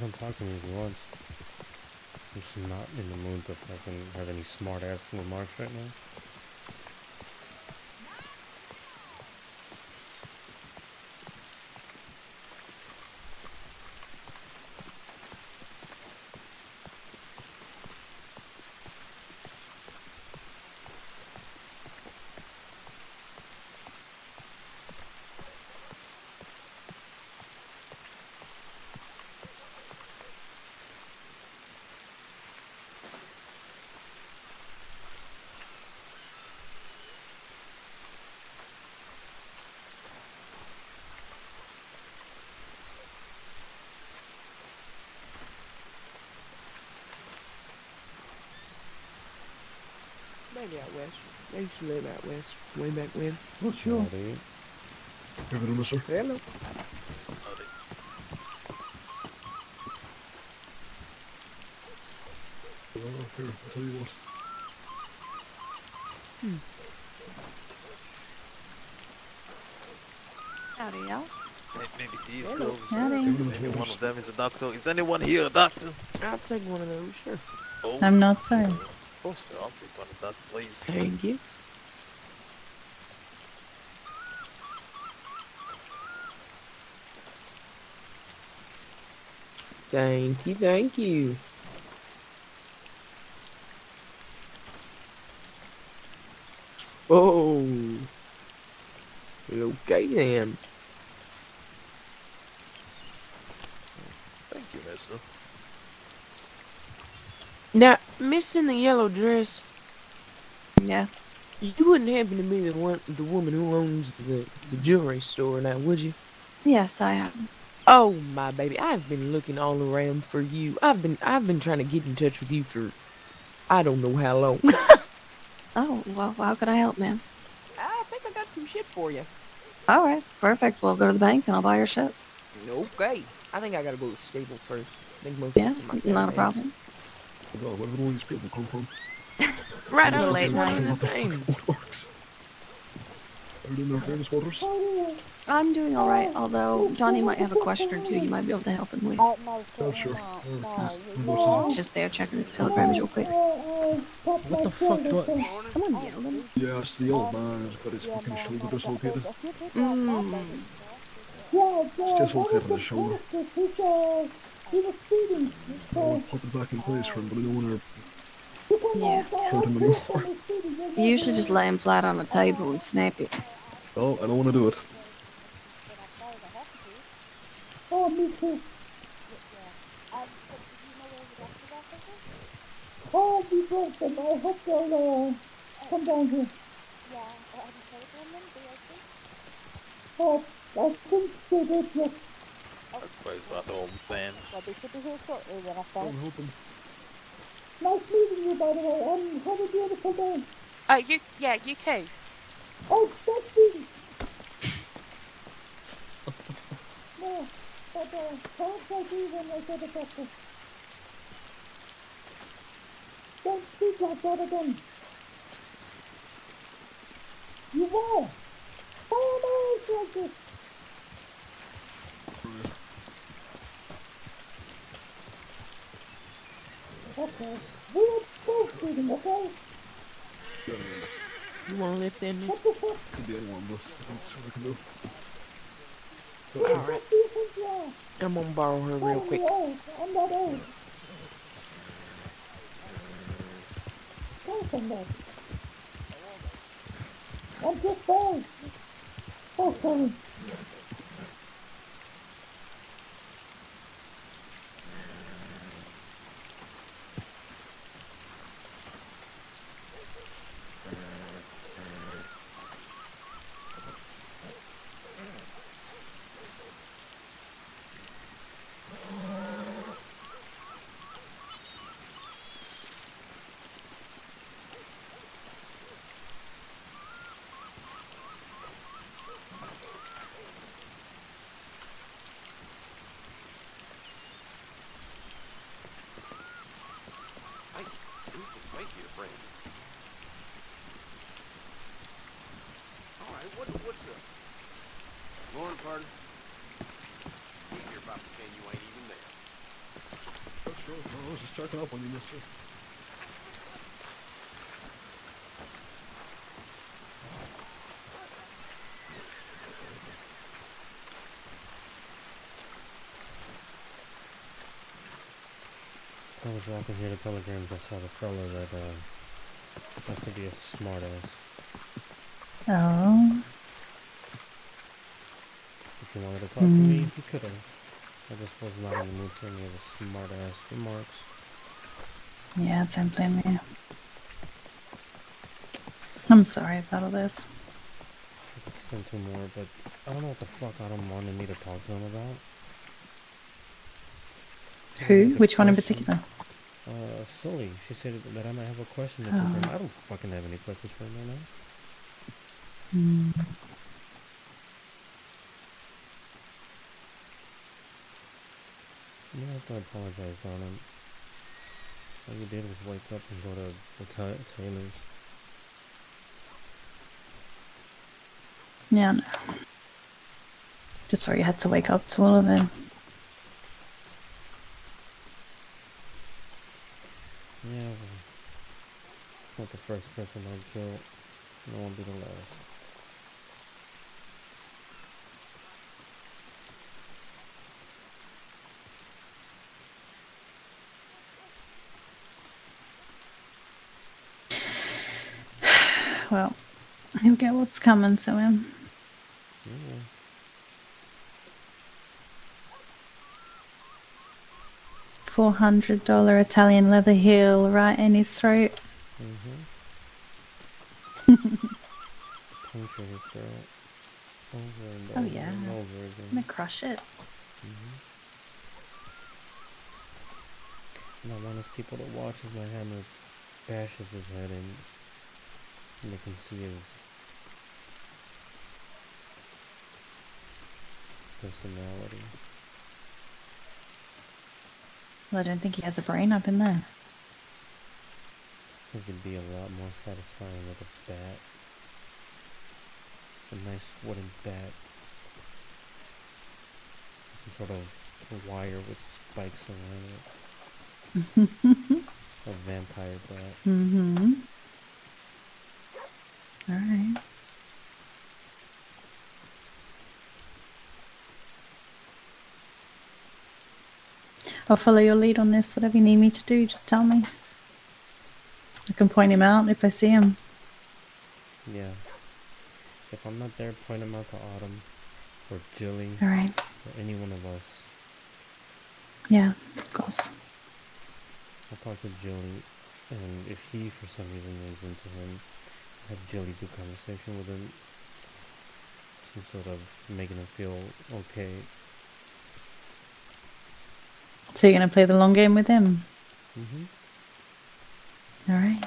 S1: Don't talk to me once. I'm just not in the mood to fucking have any smart ass remarks right now.
S3: Maybe out west. I used to live out west way back when.
S2: Oh, sure.
S1: Howdy.
S8: Everything, mister?
S3: Hello.
S8: Here, I'll tell you what.
S6: Howdy, y'all.
S9: Maybe these
S3: Hello.
S9: girls.
S2: Howdy.
S9: Maybe one of them is a doctor. Is anyone here a doctor?
S3: I'll take one of those, sure.
S9: Oh,
S2: I'm not sorry.
S9: poster. I'll take one of that, please.
S3: Thank you. Thank you, thank you. Oh. Okay then.
S9: Thank you, mister.
S3: Now, Miss in the yellow dress,
S6: Yes.
S3: you wouldn't happen to be the woman who owns the jewelry store now, would you?
S6: Yes, I am.
S3: Oh my baby, I've been looking all around for you. I've been trying to get in touch with you for I don't know how long.
S6: Oh, well, how can I help, ma'am?
S3: I think I got some shit for you.
S6: All right, perfect. We'll go to the bank and I'll buy your ship.
S3: Okay. I think I gotta go to the stable first. I think most
S6: Yeah,
S3: of my
S6: not a
S3: saddlebags.
S6: problem.
S8: God, where did all these people come from?
S3: Right, I
S6: Little
S3: was
S6: late
S3: just wondering
S6: night.
S3: the same.
S8: What works? Everything in their famous quarters?
S6: I'm doing all right, although Johnny might have a question or two you might be able to help him with.
S8: Yeah, sure.
S6: He's just there checking his telegrams real quick.
S1: What the fuck do I...
S6: Someone yelled at him.
S8: Yeah, it's the old man who's got his fucking shoulder dislocated. It's dislocated his shoulder. I'll pop it back in place for him, but I don't want
S6: Yeah.
S8: to hurt him anymore.
S6: You usually just lay him flat on a table and snap it.
S8: Oh, I don't want to do it.
S9: Where's that old man?
S8: I'm hoping.
S4: You too.
S10: Don't speak like that again. You won't. Why am I always like this? Okay. We are both shooting, okay?
S3: You want to lift in this?
S10: What the fuck?
S8: Could be anyone, boss. Let's see what we can do.
S10: Who the
S3: All
S10: fuck
S3: right.
S10: do you think you are?
S3: I'm gonna borrow her real
S10: Calling
S3: quick.
S10: me old. I'm not old. Tell somebody. I'm just old. Oh, sorry.
S11: Jesus, wait here, friend. Alright, what's up? Lauren, pardon? We hear about the you ain't even there.
S8: Oh, sure. No, I was just checking up on you, mister.
S1: So I was walking here to Telegrams. I saw the fella that has to be a smartass.
S2: Oh.
S1: If he wanted to talk to me, he could have. I just was not in the mood for any of the smartass remarks.
S2: Yeah, don't blame me. I'm sorry about all this.
S1: I could send two more, but I don't know what the fuck Adam wanted me to talk to him about. She said he
S2: Who?
S1: has a
S2: Which one in
S1: question.
S2: particular?
S1: Sully. She said that I might have a question or two for him. I don't fucking have any questions for him right now. You don't have to apologize, darling. All you did was wake up and go to the Taylor's.
S2: Yeah, no. Just sorry you had to wake up to all of it.
S1: Yeah, well, it's not the first person I've killed. It won't be the last.
S2: Well, he'll get what's coming to him.
S1: Yeah.
S2: $400 Italian leather heel right in his throat.
S1: Puncture his throat. Over and
S2: Oh
S1: over
S2: yeah.
S1: and over
S2: I'm
S1: again.
S2: gonna crush it.
S1: And I want his people to watch as my hammer bashes his head in. And they can see his personality.
S2: Well, I don't think he has a brain up in there.
S1: It could be a lot more satisfying with a bat. A nice wooden bat. Some sort of wire with spikes around it. A vampire bat.
S2: Alright. I'll follow your lead on this. Whatever you need me to do, just tell me. I can point him out if I see him.
S1: Yeah. If I'm not there, point him out to Autumn. Or Jilly.
S2: Alright.
S1: Or any one of us.
S2: Yeah, of course.
S1: I'll talk to Jilly. And if he, for some reason, runs into him, have Jilly do conversation with him. Some sort of making him feel okay.
S2: So you're gonna play the long game with him? Alright.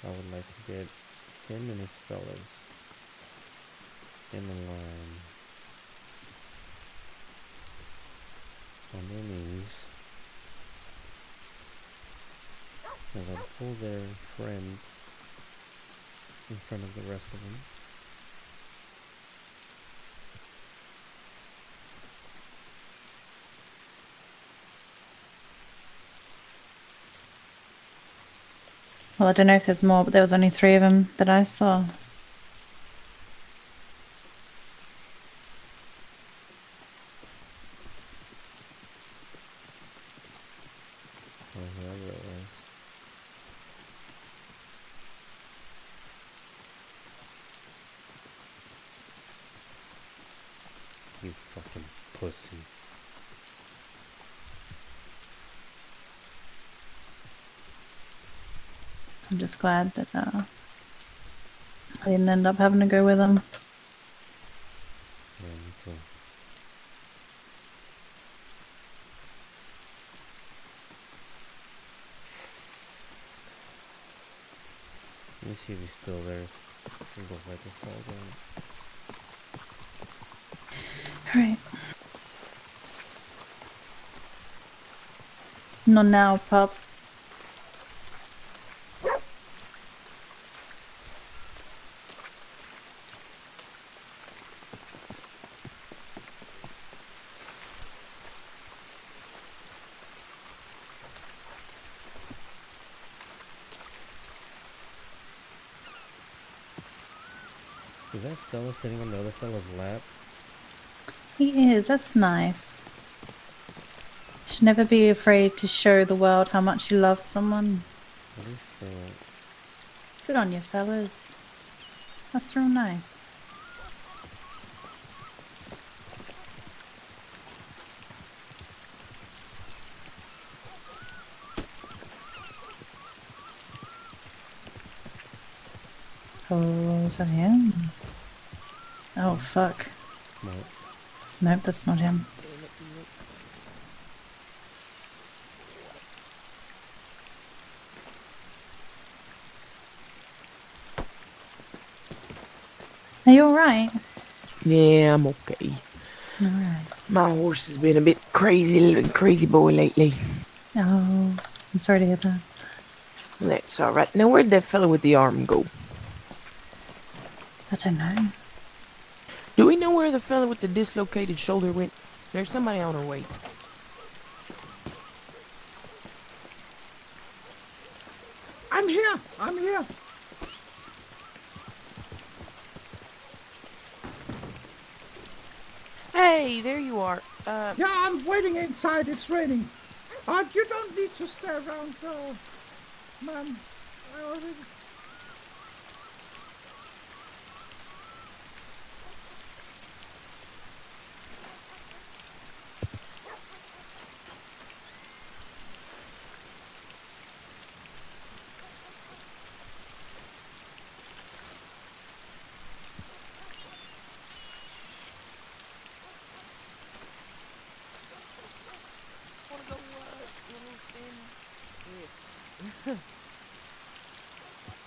S1: I would like to get him and his fellas in the line on their knees as I pull their friend in front of the rest of them.
S2: Well, I don't know if there's more, but there was only 3 of them that I saw.
S1: Or whoever it was. You fucking pussy.
S2: I'm just glad that I didn't end up having to go with them.
S1: Yeah, me too. Let me see if he's still there. We'll go fight this dog out.
S2: Alright. Not now, pup.
S1: Is that fella sitting on the other fella's lap?
S2: He is. That's nice. Should never be afraid to show the world how much you love someone.
S1: That is true.
S2: Good on you, fellas. That's real nice. Oh, is that him? Oh, fuck.
S1: No.
S2: Nope, that's not him. Are you alright?
S3: Yeah, I'm okay.
S2: Alright.
S3: My horse has been a bit crazy boy lately.
S2: Oh, I'm sorry to hear that.
S3: That's alright. Now, where'd that fella with the arm go?
S2: I don't know.
S3: Do we know where the fella with the dislocated shoulder went? There's somebody on her way.
S10: I'm here. I'm here.
S3: Hey, there you are.
S10: Yeah, I'm waiting inside. It's raining. You don't need to stay around, man. I already...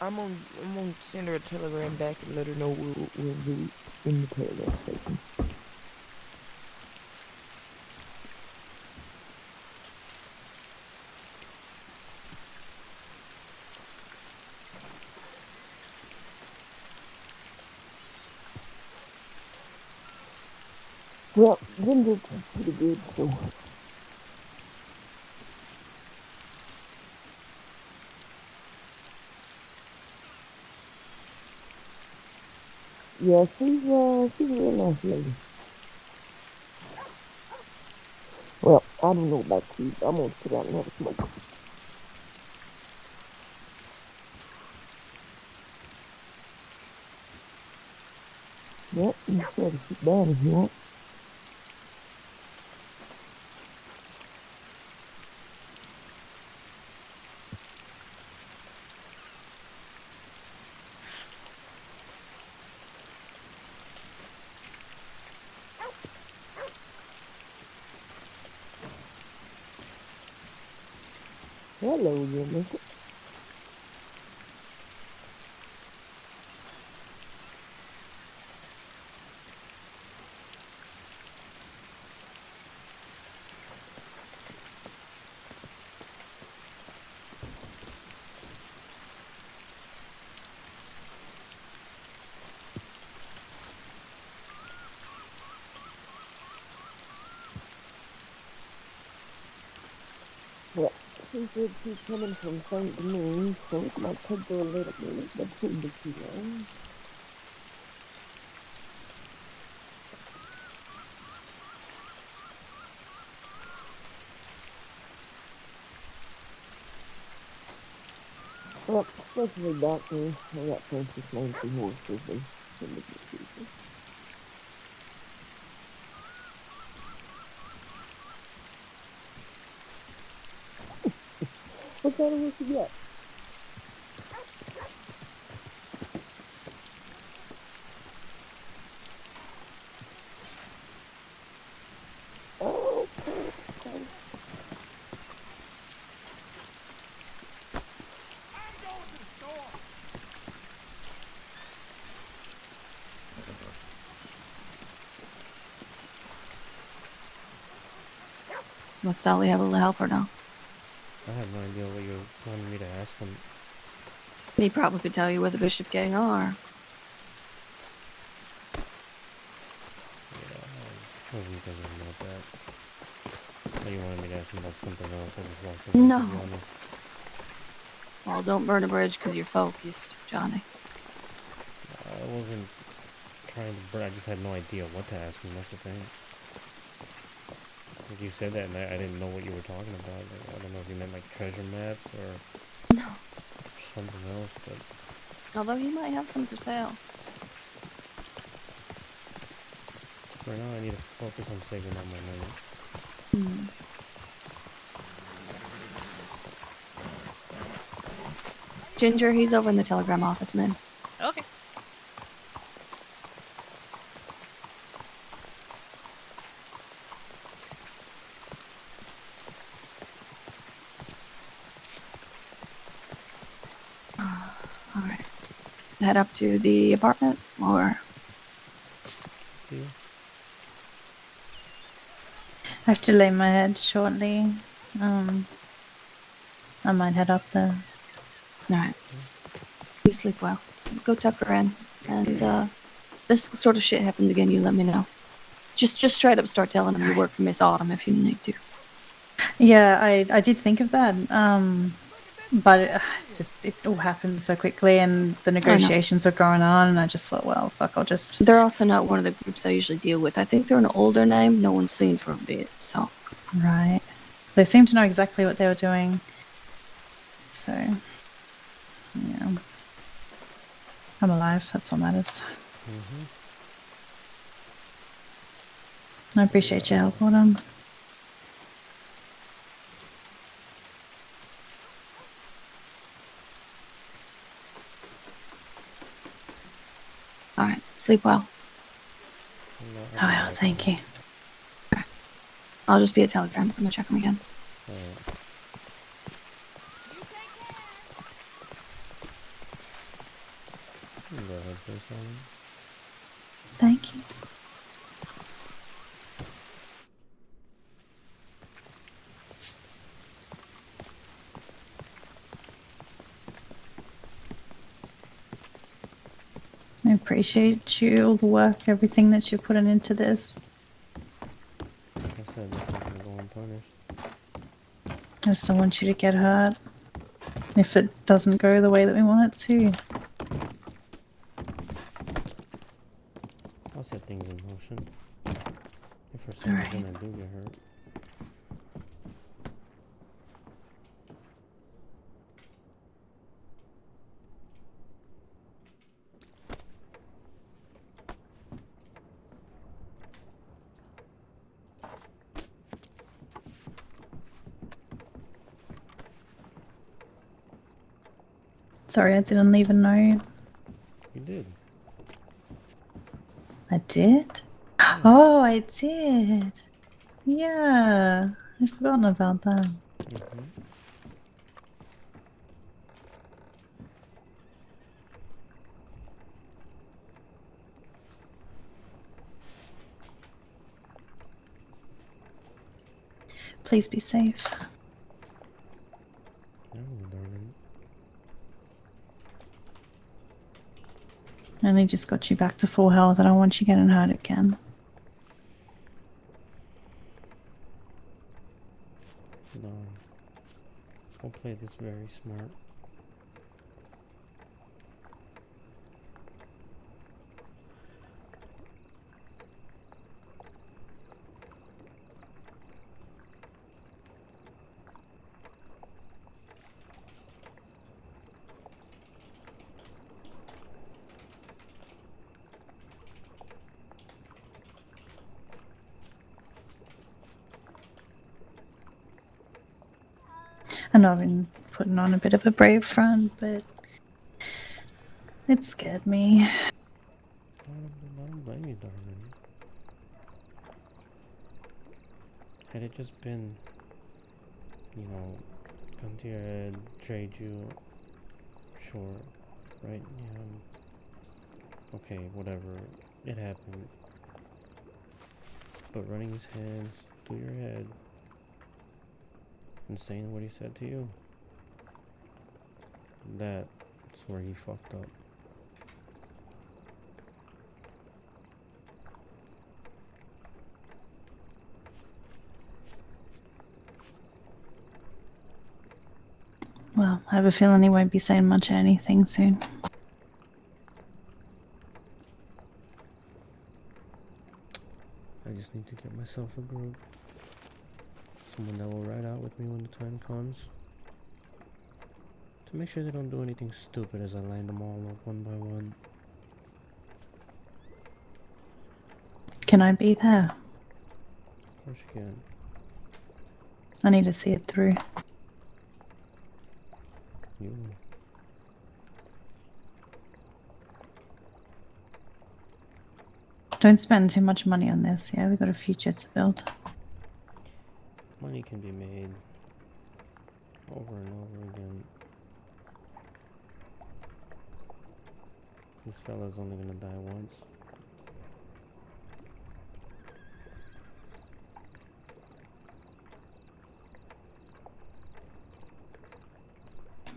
S3: I'm gonna send her a telegram back and let her know we'll be in the telegram station. Well, Ginger's pretty good, so... Yeah, she's a real nice lady. Well, I don't know about you. I'm gonna sit out and have a smoke. Yep, you said to sit down if you want. Hello, you mister. Well, she said she's coming from St. Denis, so it might take her a little bit, but shouldn't be too long. Well, especially doctors, I got fancy fancy horses, they tend to get people. What kind of horse you got? Oh, okay.
S6: Was Sally able to help her now?
S1: I have no idea what you wanted me to ask him.
S6: He probably could tell you where the Bishop gang are.
S1: Yeah, I wasn't thinking about that. But you wanted me to ask him about something else. I just walked away,
S6: No.
S1: to be honest.
S6: Well, don't burn a bridge because you're focused, Johnny.
S1: I wasn't trying to burn. I just had no idea what to ask him. That's the thing. Like you said that, and I didn't know what you were talking about. Like, I don't know if you meant like treasure maps or
S6: No.
S1: something else, but
S6: Although he might have some for sale.
S1: for now I need to focus on saving up my money.
S6: Hmm. Ginger, he's over in the telegram office, man.
S4: Okay.
S6: Alright. Head up to the apartment, or...
S1: Yeah.
S2: I have to lay my head shortly. I might head up there.
S6: Alright. You sleep well. Go tuck her in. And, this sort of shit happens again, you let me know. Just straight up start telling him you work for Miss Autumn if you need to.
S2: Yeah, I did think of that. But it all happened so quickly, and the negotiations are going on, and I just thought, well, fuck, I'll just...
S6: They're also not one of the groups I usually deal with. I think they're an older name no one's seen for a bit, so...
S2: Right. They seem to know exactly what they were doing. So, yeah. I'm alive, that's what matters. I appreciate your help, Autumn.
S6: Alright, sleep well.
S2: Oh, well, thank you.
S6: I'll just be at telegrams. I'm gonna check them again.
S1: Go ahead, please, darling.
S2: Thank you. I appreciate you, all the work, everything that you're putting into this.
S1: Like I said, this isn't gonna go unpunished.
S2: I just don't want you to get hurt if it doesn't go the way that we want it to.
S1: I'll set things in motion. If for some reason I do get hurt.
S2: Sorry, I didn't leave a note.
S1: You did.
S2: I did?
S1: Yeah.
S2: Oh, I did. Yeah, I'd forgotten about that. Please be safe.
S1: Oh, darling.
S2: I only just got you back to full health. I don't want you getting hurt again.
S1: No. We'll play this very smart.
S2: I know I've been putting on a bit of a brave front, but it scared me.
S1: I don't blame you, darling. Had it just been, you know, come to your head, trade you, sure, right? Yeah. Okay, whatever. It happened. But running his hands through your head and saying what he said to you, that's where he fucked up.
S2: Well, I have a feeling he won't be saying much of anything soon.
S1: I just need to get myself a group. Someone that will ride out with me when the time comes. To make sure they don't do anything stupid as I line them all up one by one.
S2: Can I be there?
S1: Of course you can.
S2: I need to see it through.
S1: You.
S2: Don't spend too much money on this, yeah? We've got a future to build.
S1: Money can be made over and over again. This fella's only gonna die once.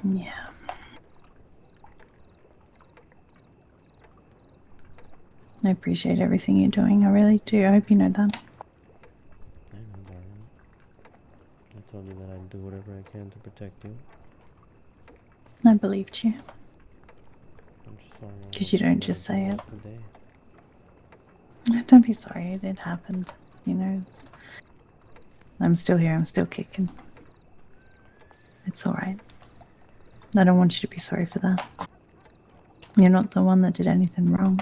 S2: Yeah. I appreciate everything you're doing. I really do. I hope you know that.
S1: I know, darling. I told you that I'd do whatever I can to protect you.
S2: I believed you.
S1: I'm just sorry.
S2: Because you don't just say it.
S1: Today.
S2: Don't be sorry. It happened. You know, I'm still here. I'm still kicking. It's alright. I don't want you to be sorry for that. You're not the one that did anything wrong.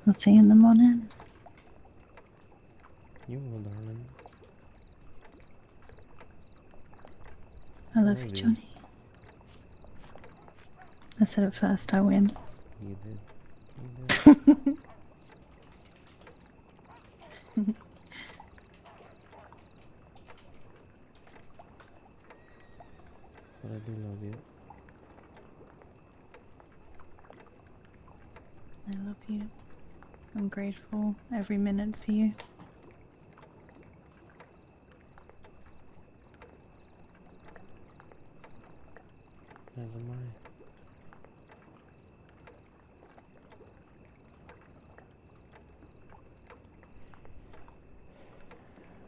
S2: I'll see you in the morning.
S1: You will, darling.
S2: I love you, Johnny. I said it first. I win.
S1: You did. You did. But I do love you.
S2: I love you. I'm grateful every minute for you.
S1: As am I.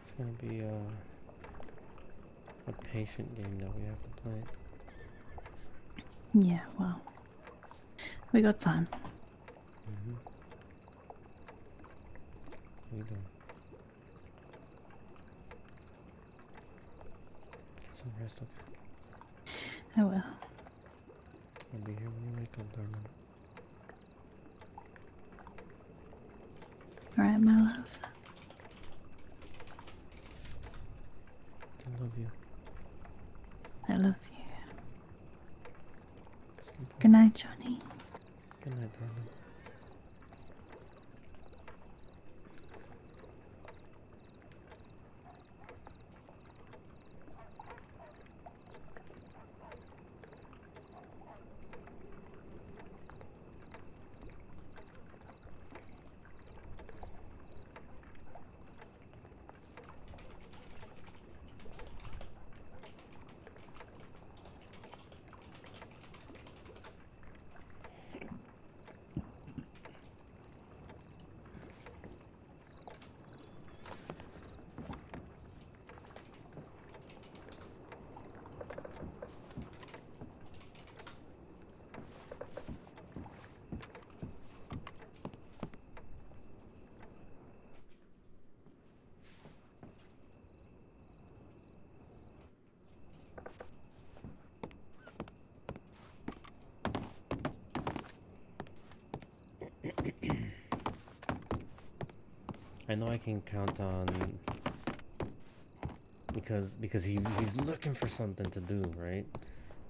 S1: It's gonna be a patient game that we have to play.
S2: Yeah, well, we got time.
S1: We do. Get some rest, okay?
S2: I will.
S1: I'll be here when you wake up, darling.
S2: Alright, my love. Good night, Johnny.
S1: Good night, darling. I know I can count on because he's looking for something to do, right?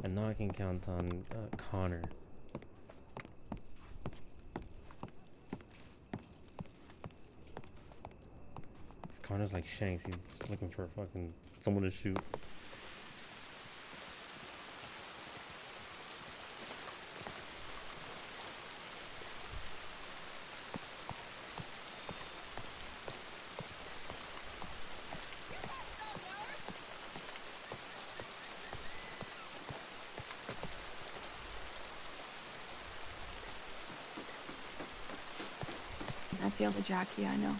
S1: I know I can count on Connor. Connor's like Shanks. He's just looking for fucking someone to shoot.
S6: That's the other Jackie I know.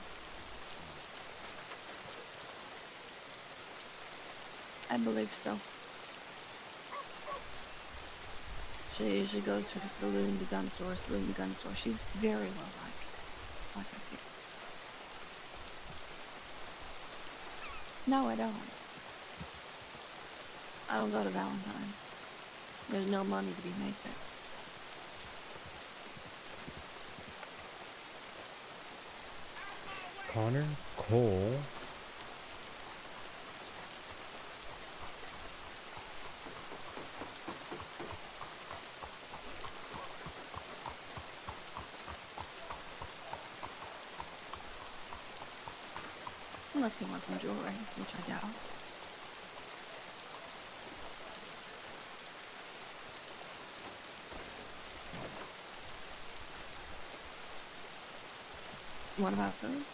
S6: I believe so. She usually goes from saloon to gun store, saloon to gun store. She's very well liked, like I said. No, I don't. I don't go to Valentine. There's no money to be made there.
S1: Connor Cole.
S6: Unless he wants some jewelry, which I doubt. What about food?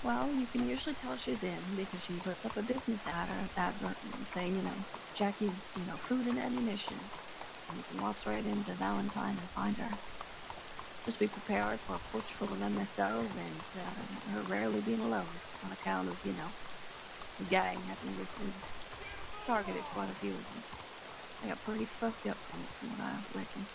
S6: Well, you can usually tell she's in because she puts up a business advert saying, you know, Jackie's, you know, food and ammunition. And you can walk right into Valentine and find her. Just be prepared for a porch full of MSO and her rarely being alone on account of, you know, the gang having recently targeted quite a few of them. They got pretty fucked up from what I reckon.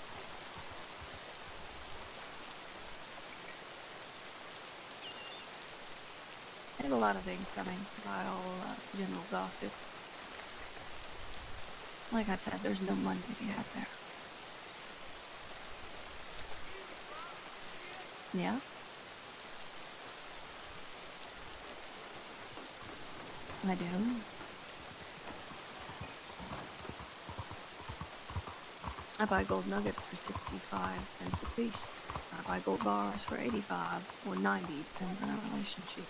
S6: I have a lot of things coming by all general gossip. Like I said, there's no money to be had there. Yeah? I do. I buy gold nuggets for 65 cents a piece. I buy gold bars for 85 or 90, depends on our relationship.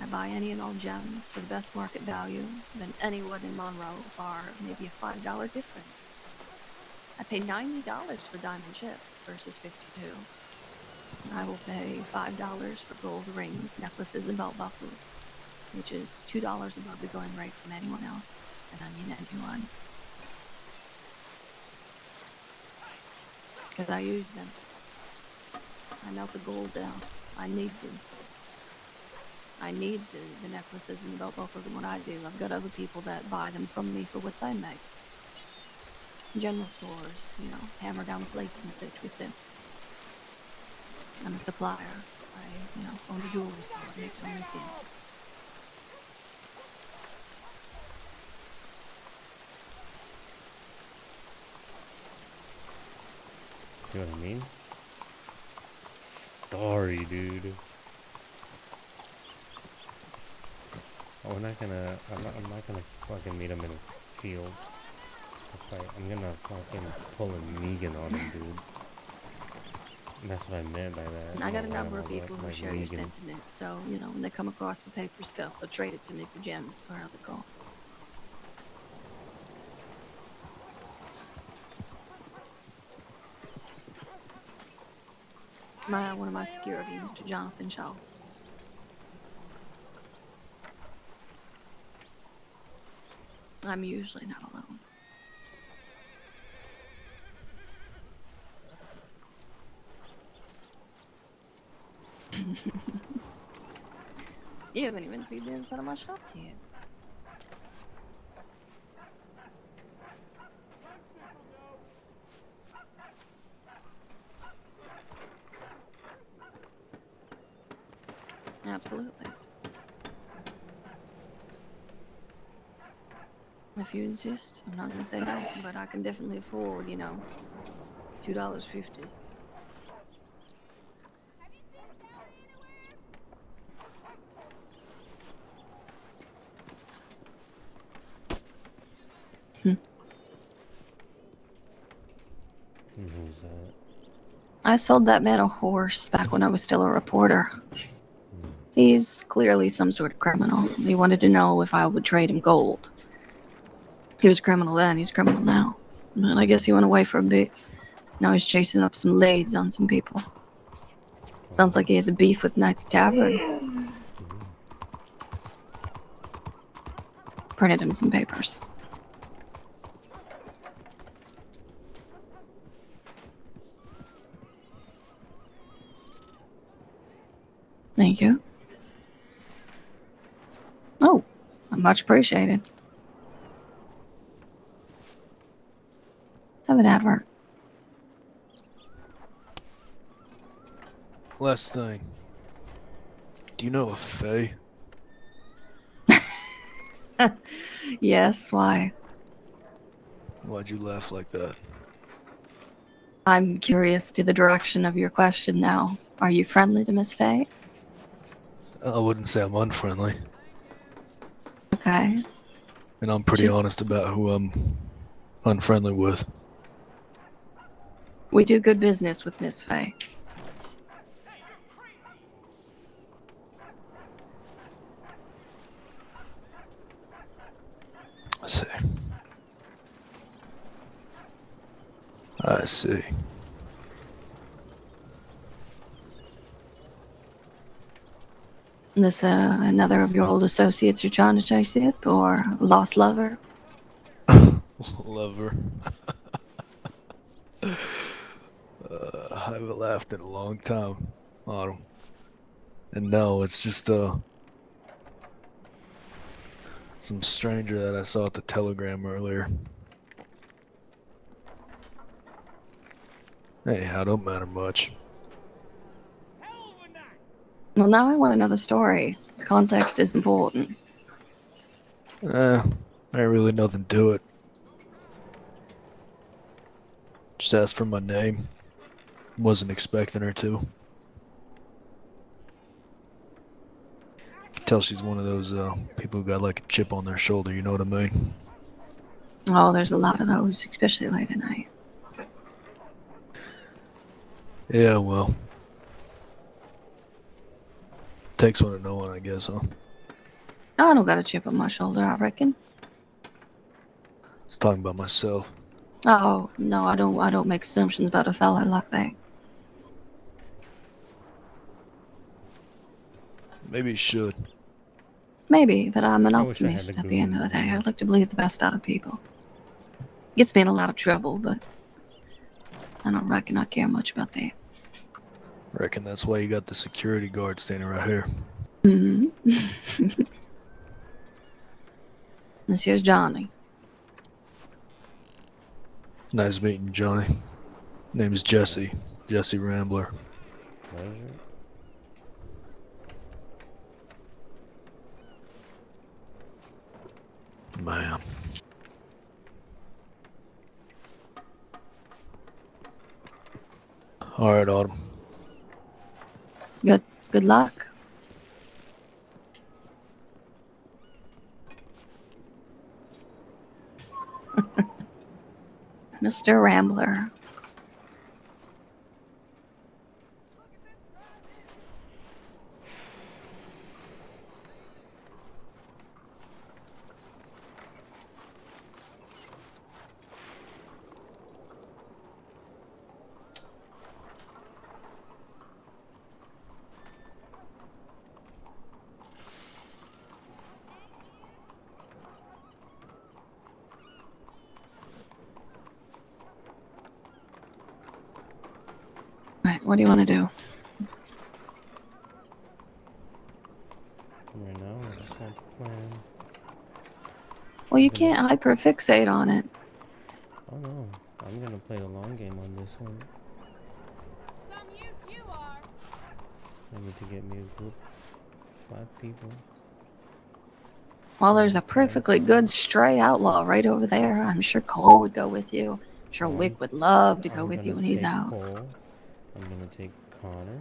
S6: I buy any and all gems for the best market value, then anyone in Monroe bar maybe a $5 difference. I pay $90 for diamond chips versus 52. I will pay $5 for gold rings, necklaces, and belt buckles, which is $2 above the going rate from anyone else, and I mean anyone. Because I use them. I melt the gold down. I need them. I need the necklaces and the belt buckles and what I do. I've got other people that buy them from me for what they make. General stores, you know, hammer down plates and such with them. I'm a supplier. I, you know, own a jewelry store. It makes only sense.
S1: See what I mean? Story, dude. Oh, I'm not gonna fucking meet him in a field. I'm gonna fucking pull a Negan on him, dude. That's what I meant by that.
S6: I got a
S1: Don't
S6: number
S1: lie
S6: of
S1: about
S6: people
S1: that,
S6: who
S1: like
S6: share your
S1: Negan.
S6: sentiments, so, you know, when they come across the paper stuff, they'll trade it to me for gems, or how they're called. One of my security, Mr. Jonathan Shaw. I'm usually not alone. You haven't even seen the inside of my shop yet. Absolutely. If you insist, I'm not gonna say no, but I can definitely afford, you know, $2.50.
S1: Who's that?
S6: I sold that man a horse back when I was still a reporter. He's clearly some sort of criminal. He wanted to know if I would trade him gold. He was a criminal then, he's a criminal now. And I guess he went away for a bit. Now he's chasing up some lades on some people. Sounds like he has a beef with Knight's Tavern. Printed him some papers. Thank you. Oh, much appreciated. Have an advert.
S8: Last thing. Do you know a Faye?
S6: Yes, why?
S8: Why'd you laugh like that?
S6: I'm curious to the direction of your question now. Are you friendly to Miss Faye?
S8: I wouldn't say I'm unfriendly.
S6: Okay.
S8: And I'm pretty honest about who I'm unfriendly with.
S6: We do good business with Miss Faye.
S8: I see. I see.
S6: This another of your old associates you're trying to chase up, or a lost lover?
S8: Lover. I haven't laughed in a long time, Autumn. And no, it's just some stranger that I saw at the telegram earlier. Anyhow, don't matter much.
S6: Well, now I want to know the story. Context is important.
S8: Ain't really nothing to it. Just asked for my name. Wasn't expecting her to. Can tell she's one of those people who got like a chip on their shoulder, you know what I mean?
S6: Oh, there's a lot of those, especially late at night.
S8: Yeah, well. Takes one to know one, I guess, huh?
S6: I don't got a chip on my shoulder, I reckon.
S8: I was talking about myself.
S6: Oh, no, I don't make assumptions about a fella like that.
S8: Maybe you should.
S6: Maybe, but I'm an
S1: I wish I had
S6: optimist
S1: the
S6: at the end of
S1: Google
S6: the day. I
S1: Doodle.
S6: like to believe the best out of people. Gets me in a lot of trouble, but I don't reckon I care much about that.
S8: Reckon that's why you got the security guard standing right here.
S6: Mm-hmm. This here's Johnny.
S8: Nice meeting, Johnny. Name's Jesse. Jesse Rambler.
S1: Pleasure.
S8: Man. All right, Autumn.
S6: Good luck. Mr. Rambler. Right, what do you want to do?
S1: Right now, I just want to plan.
S6: Well, you can't hyperfixate on it.
S1: Oh no, I'm gonna play the long game on this one. I need to get me a group, 5 people.
S6: Well, there's a perfectly good stray outlaw right over there. I'm sure Cole would go with you. I'm sure Wick would love to go with you when he's out.
S1: Cole. I'm gonna take Connor,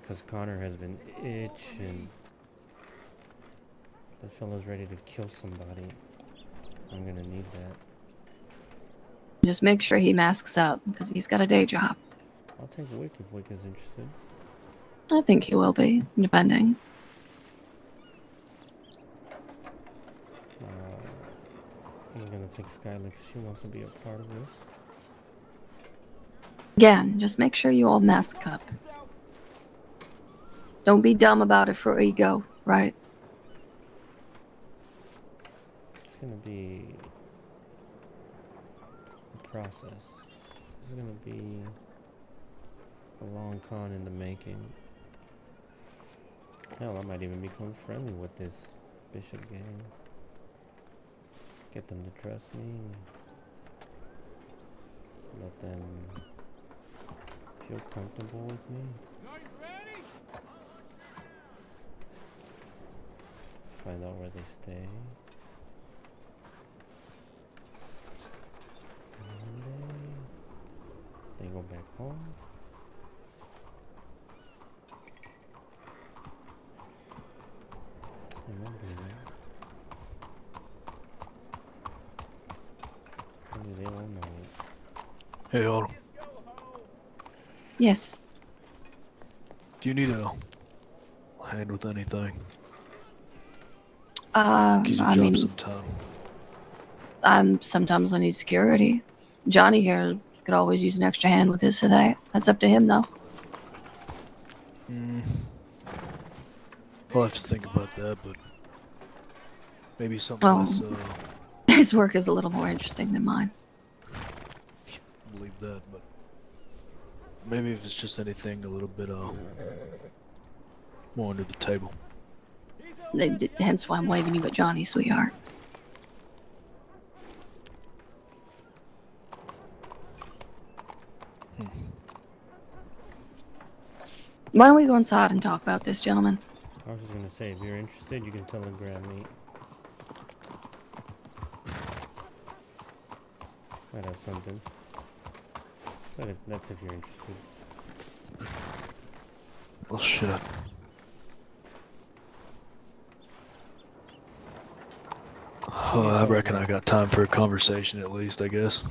S1: because Connor has been itching. That fella's ready to kill somebody. I'm gonna need that.
S6: Just make sure he masks up, because he's got a day job.
S1: I'll take Wick if Wick is interested.
S6: I think he will be, depending.
S1: I'm gonna take Skylar because she wants to be a part of this.
S6: Again, just make sure you all mask up. Don't be dumb about it for ego, right?
S1: It's gonna be a process. It's gonna be a long con in the making. Hell, I might even become friendly with this Bishop gang. Get them to trust me. Let them feel comfortable with me. Find out where they stay. And one day, they go back home. And one day, maybe they won't know it.
S8: Hey, Autumn.
S6: Yes.
S8: Do you need a hand with anything?
S6: I mean, sometimes I need security. Johnny here could always use an extra hand with this or that. That's up to him, though.
S8: I'll have to think about that, but maybe something less,
S6: His work is a little more interesting than mine.
S8: believe that, but maybe if it's just anything a little bit, more under the table.
S6: Hence why I'm waving you at Johnny, sweetheart. Why don't we go inside and talk about this, gentlemen?
S1: I was just gonna say, if you're interested, you can telegram me. Might have something. But that's if you're interested.
S8: Well, shit. I reckon I got time for a conversation at least, I guess.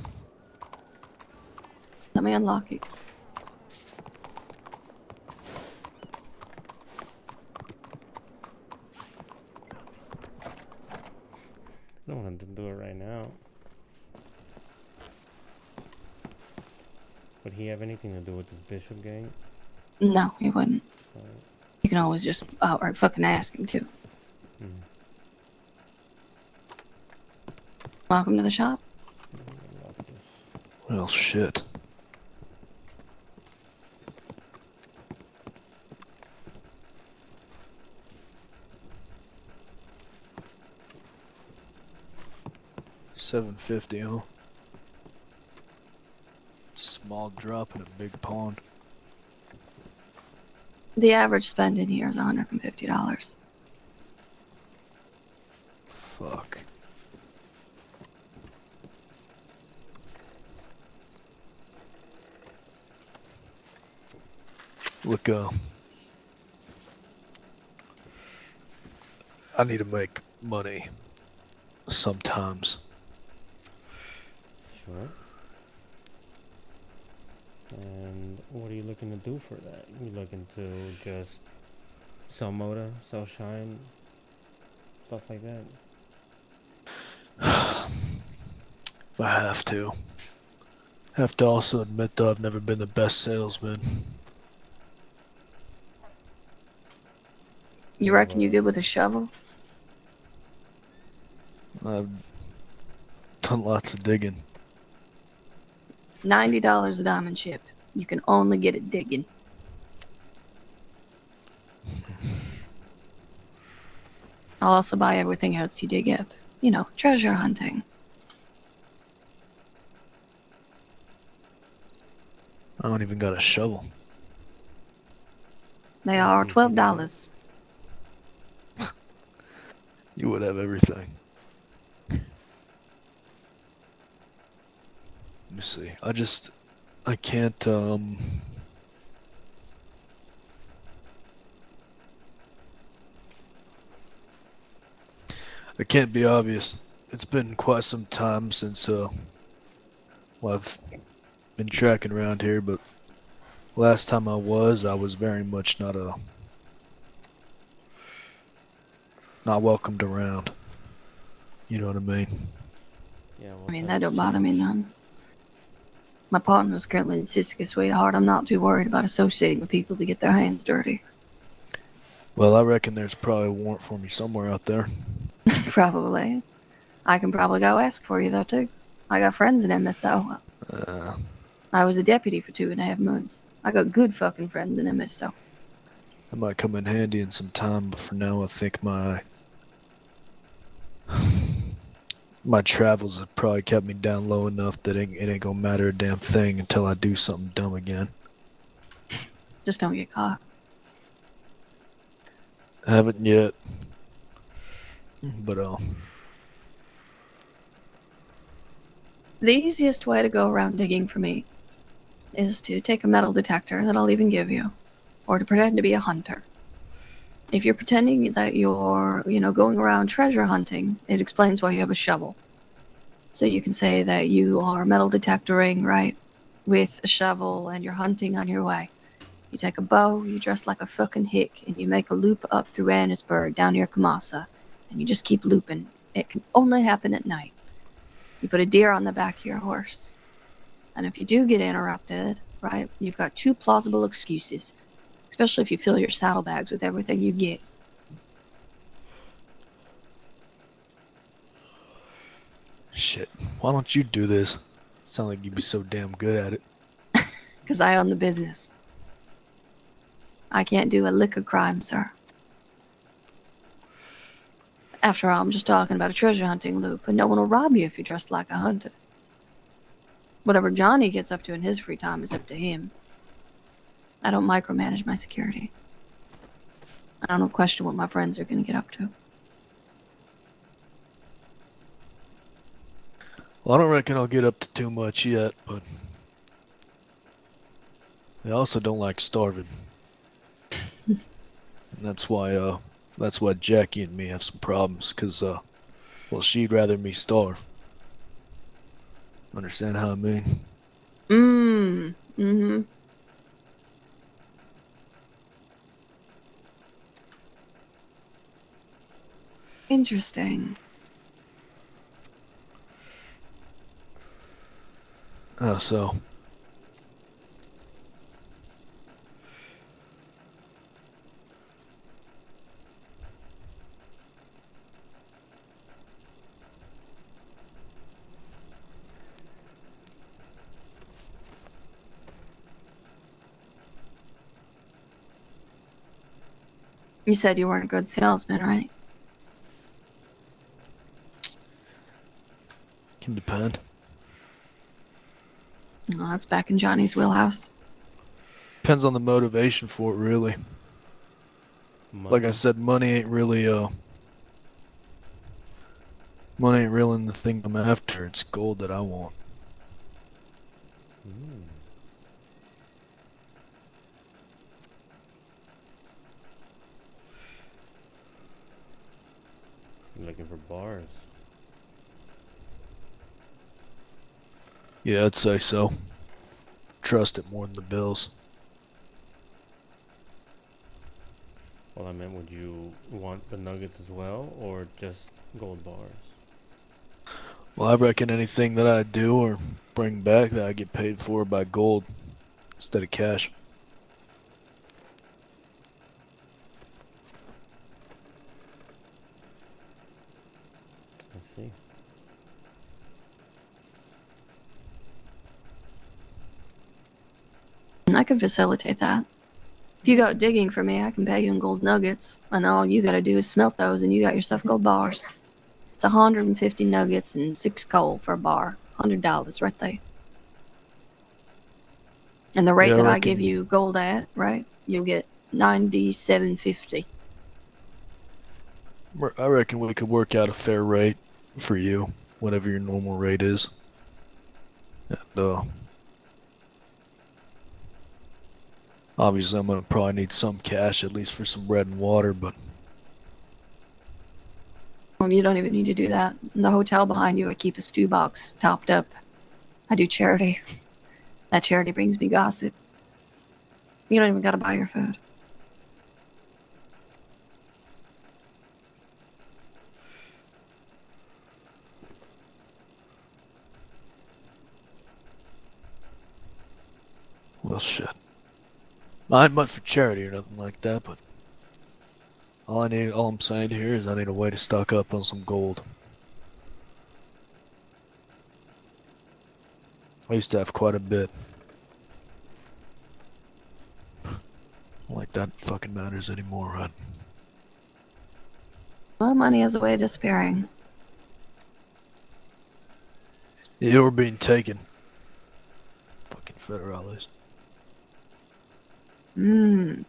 S6: Let me unlock it.
S1: I don't want to do it right now. Would he have anything to do with this Bishop gang?
S6: No, he wouldn't. You can always just outright fucking ask him to. Welcome to the shop.
S8: Well, shit. $750, huh? Small drop in a big pond.
S6: The average spend in here is $150.
S8: Fuck. Look, I need to make money sometimes.
S1: Sure. And what are you looking to do for that? You looking to just sell motor, sell shine, stuff like that?
S8: If I have to. Have to also admit that I've never been the best salesman.
S6: You reckon you good with a shovel?
S8: I've done lots of digging.
S6: $90 a diamond chip. You can only get it digging. I'll also buy everything else you dig up. You know, treasure hunting.
S8: I don't even got a shovel.
S6: They are $12.
S8: You would have everything. Let me see. I can't, I can't be obvious. It's been quite some time since, well, I've been tracking around here, but last time I was very much not welcomed around. You know what I mean?
S1: Yeah.
S6: I mean, that don't bother me none. My partner's currently in Sitka, sweetheart. I'm not too worried about associating with people to get their hands dirty.
S8: Well, I reckon there's probably a warrant for me somewhere out there.
S6: Probably. I can probably go ask for you, though, too. I got friends in MSO. I was a deputy for 2.5 months. I got good fucking friends in MSO.
S8: That might come in handy in some time, but for now I think my travels have probably kept me down low enough that it ain't gonna matter a damn thing until I do something dumb again.
S6: Just don't get caught.
S8: I haven't yet. But
S6: the easiest way to go around digging for me is to take a metal detector that I'll even give you, or to pretend to be a hunter. If you're pretending that you're, going around treasure hunting, it explains why you have a shovel. So you can say that you are metal detectoring, right, with a shovel and you're hunting on your way. You take a bow, you dress like a fucking hick, and you make a loop up through Annisburg down near Kamasa, and you just keep looping. It can only happen at night. You put a deer on the back of your horse. And if you do get interrupted, right, you've got 2 plausible excuses, especially if you fill your saddlebags with everything you get.
S8: shit, why don't you do this? Sound like you'd be so damn good at it.
S6: Because I own the business. I can't do a lick of crime, sir. After all, I'm just talking about a treasure hunting loop, and no one will rob you if you're dressed like a hunter. Whatever Johnny gets up to in his free time is up to him. I don't micromanage my security. I don't question what my friends are going to get up to.
S8: Well, I don't reckon I'll get up to too much yet, but I also don't like starving. And that's why Jackie and me have some problems, because, well, she'd rather me starve. Understand how I mean?
S6: Mm-hmm. Interesting.
S8: Oh, so.
S6: You said you weren't a good salesman, right?
S8: Can depend.
S6: Well, that's back in Johnny's wheelhouse.
S8: Depends on the motivation for it, really. Like I said, money ain't really in the thing I'm after. It's gold that I want.
S1: You're looking for bars.
S8: Yeah, I'd say so. Trust it more than the bills.
S1: Well, I meant, would you want the nuggets as well, or just gold bars?
S8: Well, I reckon anything that I do or bring back that I get paid for by gold instead of cash.
S1: I see.
S6: I can facilitate that. If you go digging for me, I can pay you in gold nuggets, and all you gotta do is smelt those, and you got yourself gold bars. It's 150 nuggets and 6 coal for a bar. $100 right there. And the rate
S8: Yeah, I
S6: that I
S8: reckon-
S6: give you gold at, right? You'll get 97.50.
S8: I reckon we could work out a fair rate for you, whatever your normal rate is. And, obviously I'm gonna probably need some cash, at least for some bread and water, but
S6: Well, you don't even need to do that. In the hotel behind you, I keep a stew box topped up. I do charity. That charity brings me gossip. You don't even gotta buy your food.
S8: well, shit. I ain't much for charity or nothing like that, but all I'm saying here is I need a way to stock up on some gold. I used to have quite a bit. Like that fucking matters anymore, right?
S6: Well, money has a way of disappearing.
S8: Yeah, we're being taken. Fucking federales.
S6: Mmm.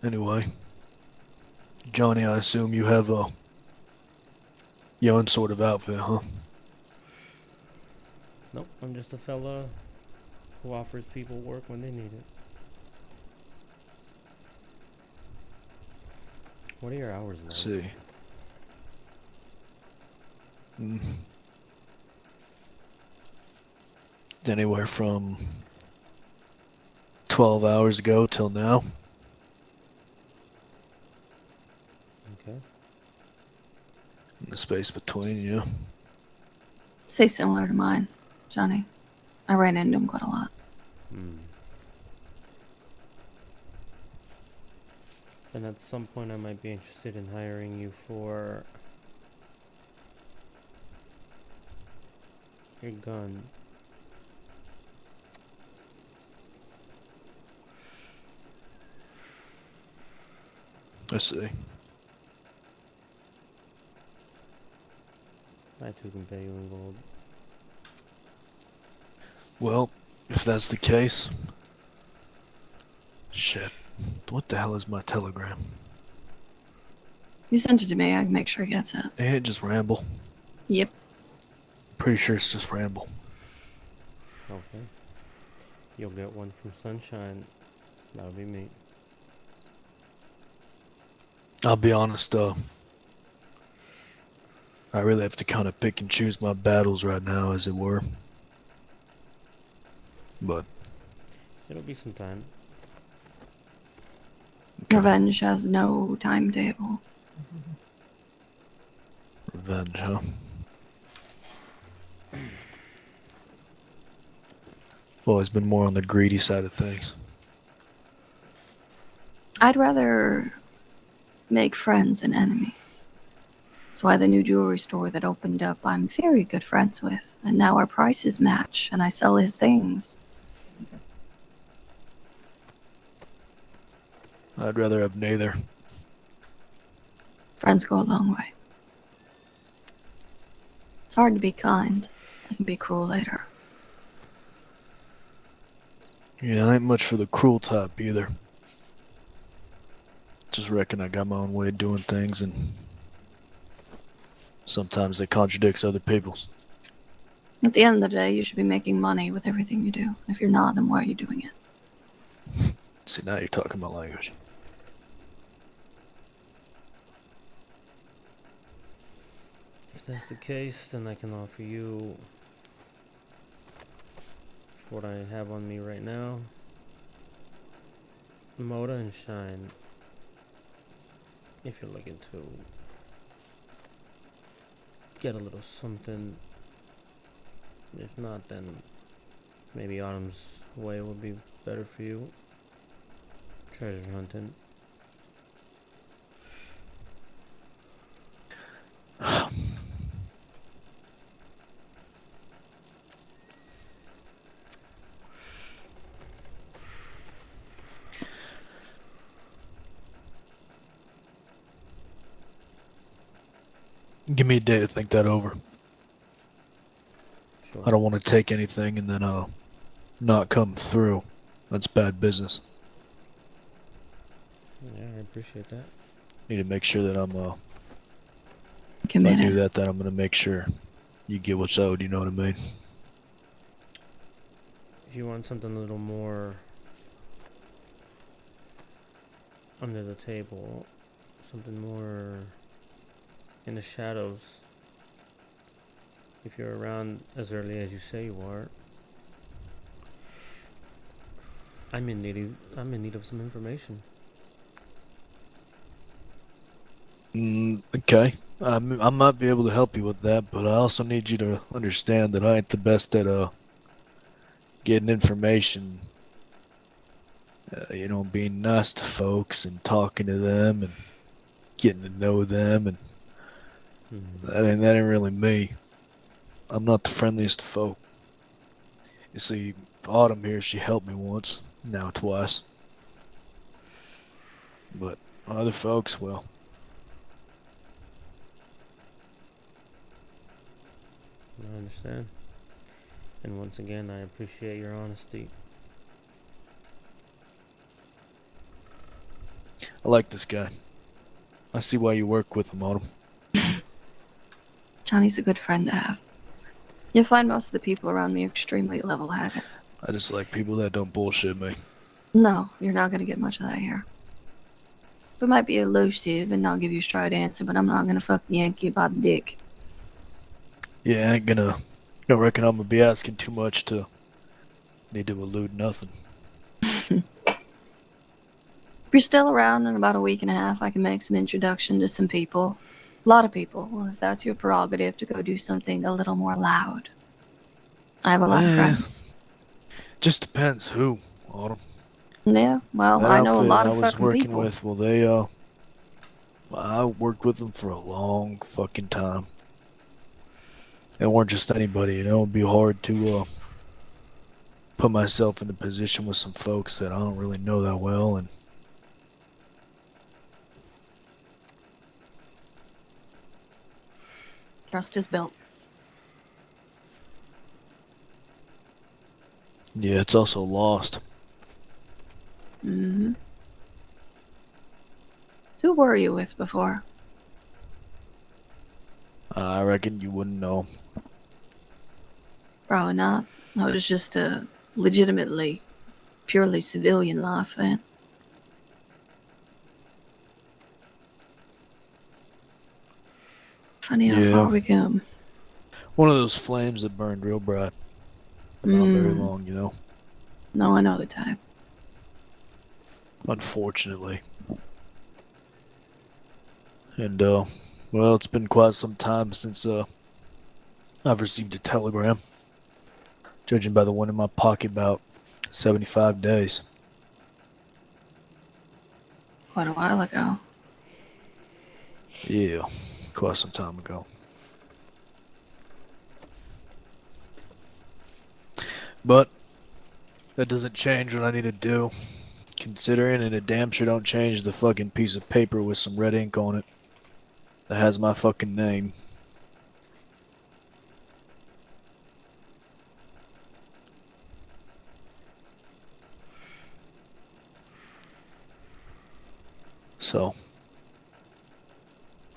S8: Anyway, Johnny, I assume you have your own sort of outfit, huh?
S1: Nope, I'm just a fella who offers people work when they need it. What are your hours like?
S8: Let's see. Anywhere from 12 hours ago till now.
S1: Okay.
S8: In the space between, yeah.
S6: Say similar to mine, Johnny. I ran into him quite a lot.
S1: And at some point I might be interested in hiring you for your gun.
S8: I see.
S1: I too can pay you in gold.
S8: Well, if that's the case... Shit. What the hell is my telegram?
S6: You sent it to me. I can make sure he gets it.
S8: Ain't it just Ramble?
S6: Yep.
S8: Pretty sure it's just Ramble.
S1: Okay. You'll get one from Sunshine. That'll be me.
S8: I'll be honest, I really have to kind of pick and choose my battles right now, as it were. But
S1: It'll be some time.
S6: Revenge has no timetable.
S8: Revenge, huh? I've always been more on the greedy side of things.
S6: I'd rather make friends than enemies. That's why the new jewelry store that opened up, I'm very good friends with. And now our prices match, and I sell his things.
S8: I'd rather have neither.
S6: Friends go a long way. It's hard to be kind. I can be cruel later.
S8: Yeah, I ain't much for the cruel type either. Just reckon I got my own way of doing things, and sometimes they contradicts other people's.
S6: At the end of the day, you should be making money with everything you do. If you're not, then why are you doing it?
S8: See, now you're talking my language.
S1: If that's the case, then I can offer you what I have on me right now. Moda and Shine. If you're looking to get a little something. If not, then maybe Autumn's Way would be better for you. Treasure hunting.
S8: Give me a day to think that over.
S1: Sure.
S8: I don't want to take anything and then not come through. That's bad business.
S1: Yeah, I appreciate that.
S8: Need to make sure that I'm if I
S6: Committed.
S8: do that, then I'm gonna make sure you get what's owed. You know what I mean?
S1: If you want something a little more under the table, something more in the shadows, if you're around as early as you say you are, I'm in need of some information.
S8: Okay. I might be able to help you with that, but I also need you to understand that I ain't the best at getting information. Being nice to folks and talking to them and getting to know them, and that ain't really me. I'm not the friendliest of folk. You see, Autumn here, she helped me once, now twice. But other folks, well,
S1: I understand. And once again, I appreciate your honesty.
S8: I like this guy. I see why you work with him, Autumn.
S6: Johnny's a good friend to have. You'll find most of the people around me are extremely level-headed.
S8: I just like people that don't bullshit me.
S6: No, you're not going to get much of that here. We might be elusive and not give you a straight answer, but I'm not going to fucking yank you by the dick.
S8: Yeah, I ain't gonna... Don't reckon I'm gonna be asking too much to need to elude nothing.
S6: If you're still around in about a week and a half, I can make some introduction to some people. A lot of people, if that's your prerogative, to go do something a little more loud. I have a lot of friends.
S8: Just depends who, Autumn.
S6: Yeah, well,
S8: That
S6: I know a
S8: outfit
S6: lot
S8: I
S6: of
S8: was
S6: fucking
S8: working
S6: people.
S8: with, well, I worked with them for a long fucking time. They weren't just anybody, it'd be hard to put myself in a position with some folks that I don't really know that well, and
S6: Trust is built.
S8: yeah, it's also lost.
S6: Mm-hmm. Who were you with before?
S8: I reckon you wouldn't know.
S6: Probably not. No, it was just a legitimately, purely civilian life then. Funny how far we come.
S8: One of those flames that burned real bright. But not very long,
S6: No, I know the type.
S8: Unfortunately. And, well, it's been quite some time since, I've received a telegram. Judging by the one in my pocket, about 75 days.
S6: Quite a while ago.
S8: Yeah, quite some time ago. But that doesn't change what I need to do. Considering, and it damn sure don't change the fucking piece of paper with some red ink on it that has my fucking name. So,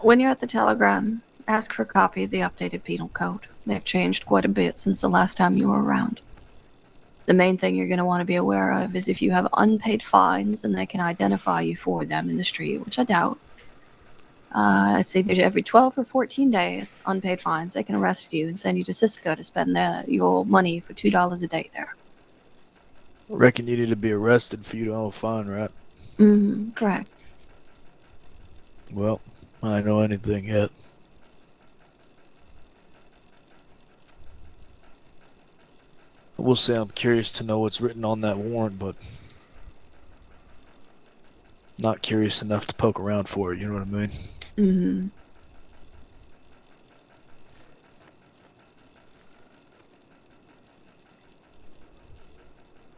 S6: When you're at the telegram, ask for a copy of the updated penal code. They've changed quite a bit since the last time you were around. The main thing you're going to want to be aware of is if you have unpaid fines and they can identify you for them in the street, which I doubt. It's either every 12 or 14 days, unpaid fines. They can arrest you and send you to Cisco to spend your money for $2 a day there.
S8: I reckon you need to be arrested for you to owe a fine, right?
S6: Correct.
S8: Well, I don't know anything yet. I will say I'm curious to know what's written on that warrant, but not curious enough to poke around for it, you know what I mean?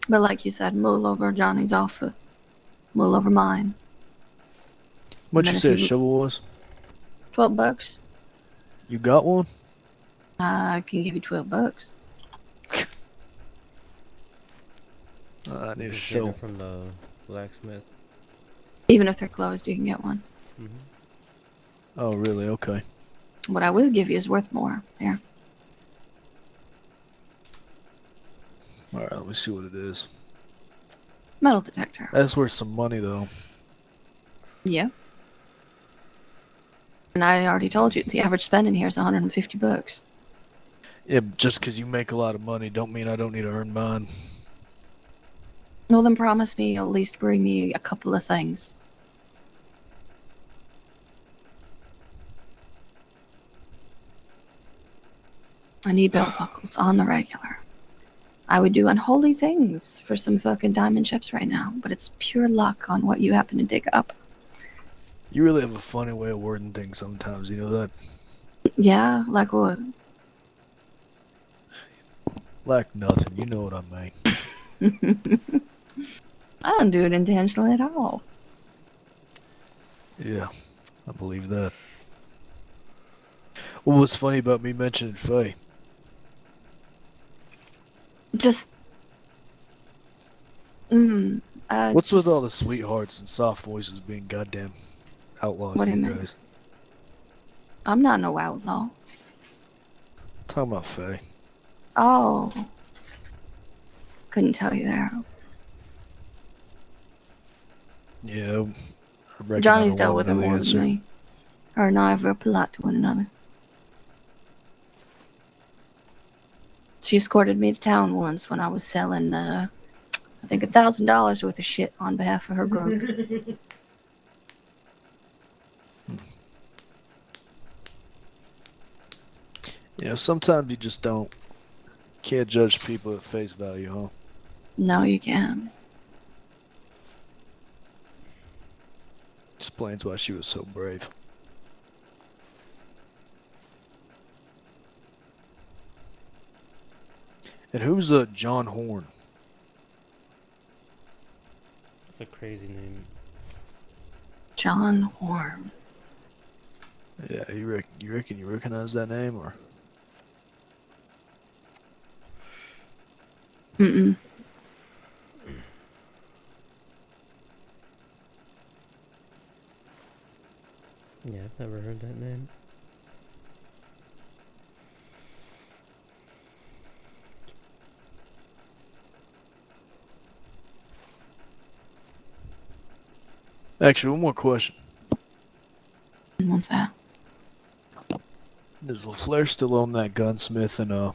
S6: But like you said, mull over Johnny's offer. Mull over mine.
S8: What'd you
S6: then
S8: say a
S6: if you-
S8: shovel was?
S6: $12.
S8: You got one?
S6: I can give you $12.
S8: I need a
S1: Just get it
S8: shovel.
S1: from the blacksmith.
S6: Even if they're closed, you can get one.
S8: Oh, really? Okay.
S6: What I will give you is worth more. Here.
S8: Alright, let me see what it is.
S6: Metal detector.
S8: That's worth some money, though.
S6: Yeah. And I already told you, the average spend in here is $150.
S8: Yeah, just because you make a lot of money don't mean I don't need to earn mine.
S6: Well, then promise me you'll at least bring me a couple of things. I need belt buckles on the regular. I would do unholy things for some fucking diamond chips right now, but it's pure luck on what you happen to dig up.
S8: You really have a funny way of wording things sometimes, you know that?
S6: Yeah, like what?
S8: Like nothing, you know what I mean.
S6: I don't do it intentionally at all.
S8: Yeah, I believe that. Well, what's funny about me mentioning Faye?
S6: Just...
S8: What's with all the sweethearts and soft voices being goddamn outlaws
S6: What do you
S8: these
S6: mean?
S8: days?
S6: I'm not no outlaw.
S8: Talking about Faye.
S6: Oh. Couldn't tell you there.
S8: Yeah, I reckon
S6: Johnny's
S8: I don't
S6: dealt with
S8: wanna
S6: it
S8: know the
S6: more
S8: answer.
S6: than me. Her and I are very polite to one another. She escorted me to town once when I was selling, I think $1,000 worth of shit on behalf of her group.
S8: You know, sometimes you just can't judge people at face value, huh?
S6: No, you can't.
S8: Explains why she was so brave. And who's John Horn?
S1: That's a crazy name.
S6: John Horn.
S8: Yeah, you reckon you recognize that name, or?
S6: Mm-mm.
S1: Yeah, I've never heard that name.
S8: Actually, one more question.
S6: What's that?
S8: Does LaFleur still own that gunsmith in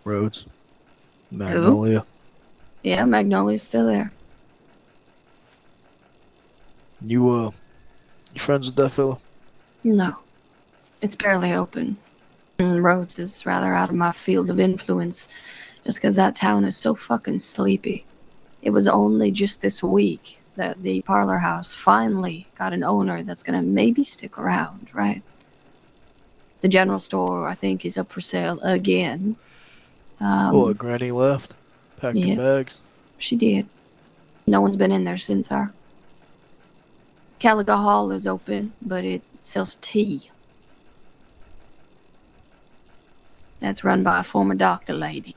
S8: Rhodes? Magnolia?
S6: Yeah, Magnolia's still there.
S8: You friends with that fella?
S6: No. It's barely open. And Rhodes is rather out of my field of influence just because that town is so fucking sleepy. It was only just this week that the parlor house finally got an owner that's gonna maybe stick around, right? The general store, I think, is up for sale again.
S8: Granny left? Packed her
S6: yeah.
S8: bags?
S6: She did. No one's been in there since her. Caliga Hall is open, but it sells tea. That's run by a former doctor lady.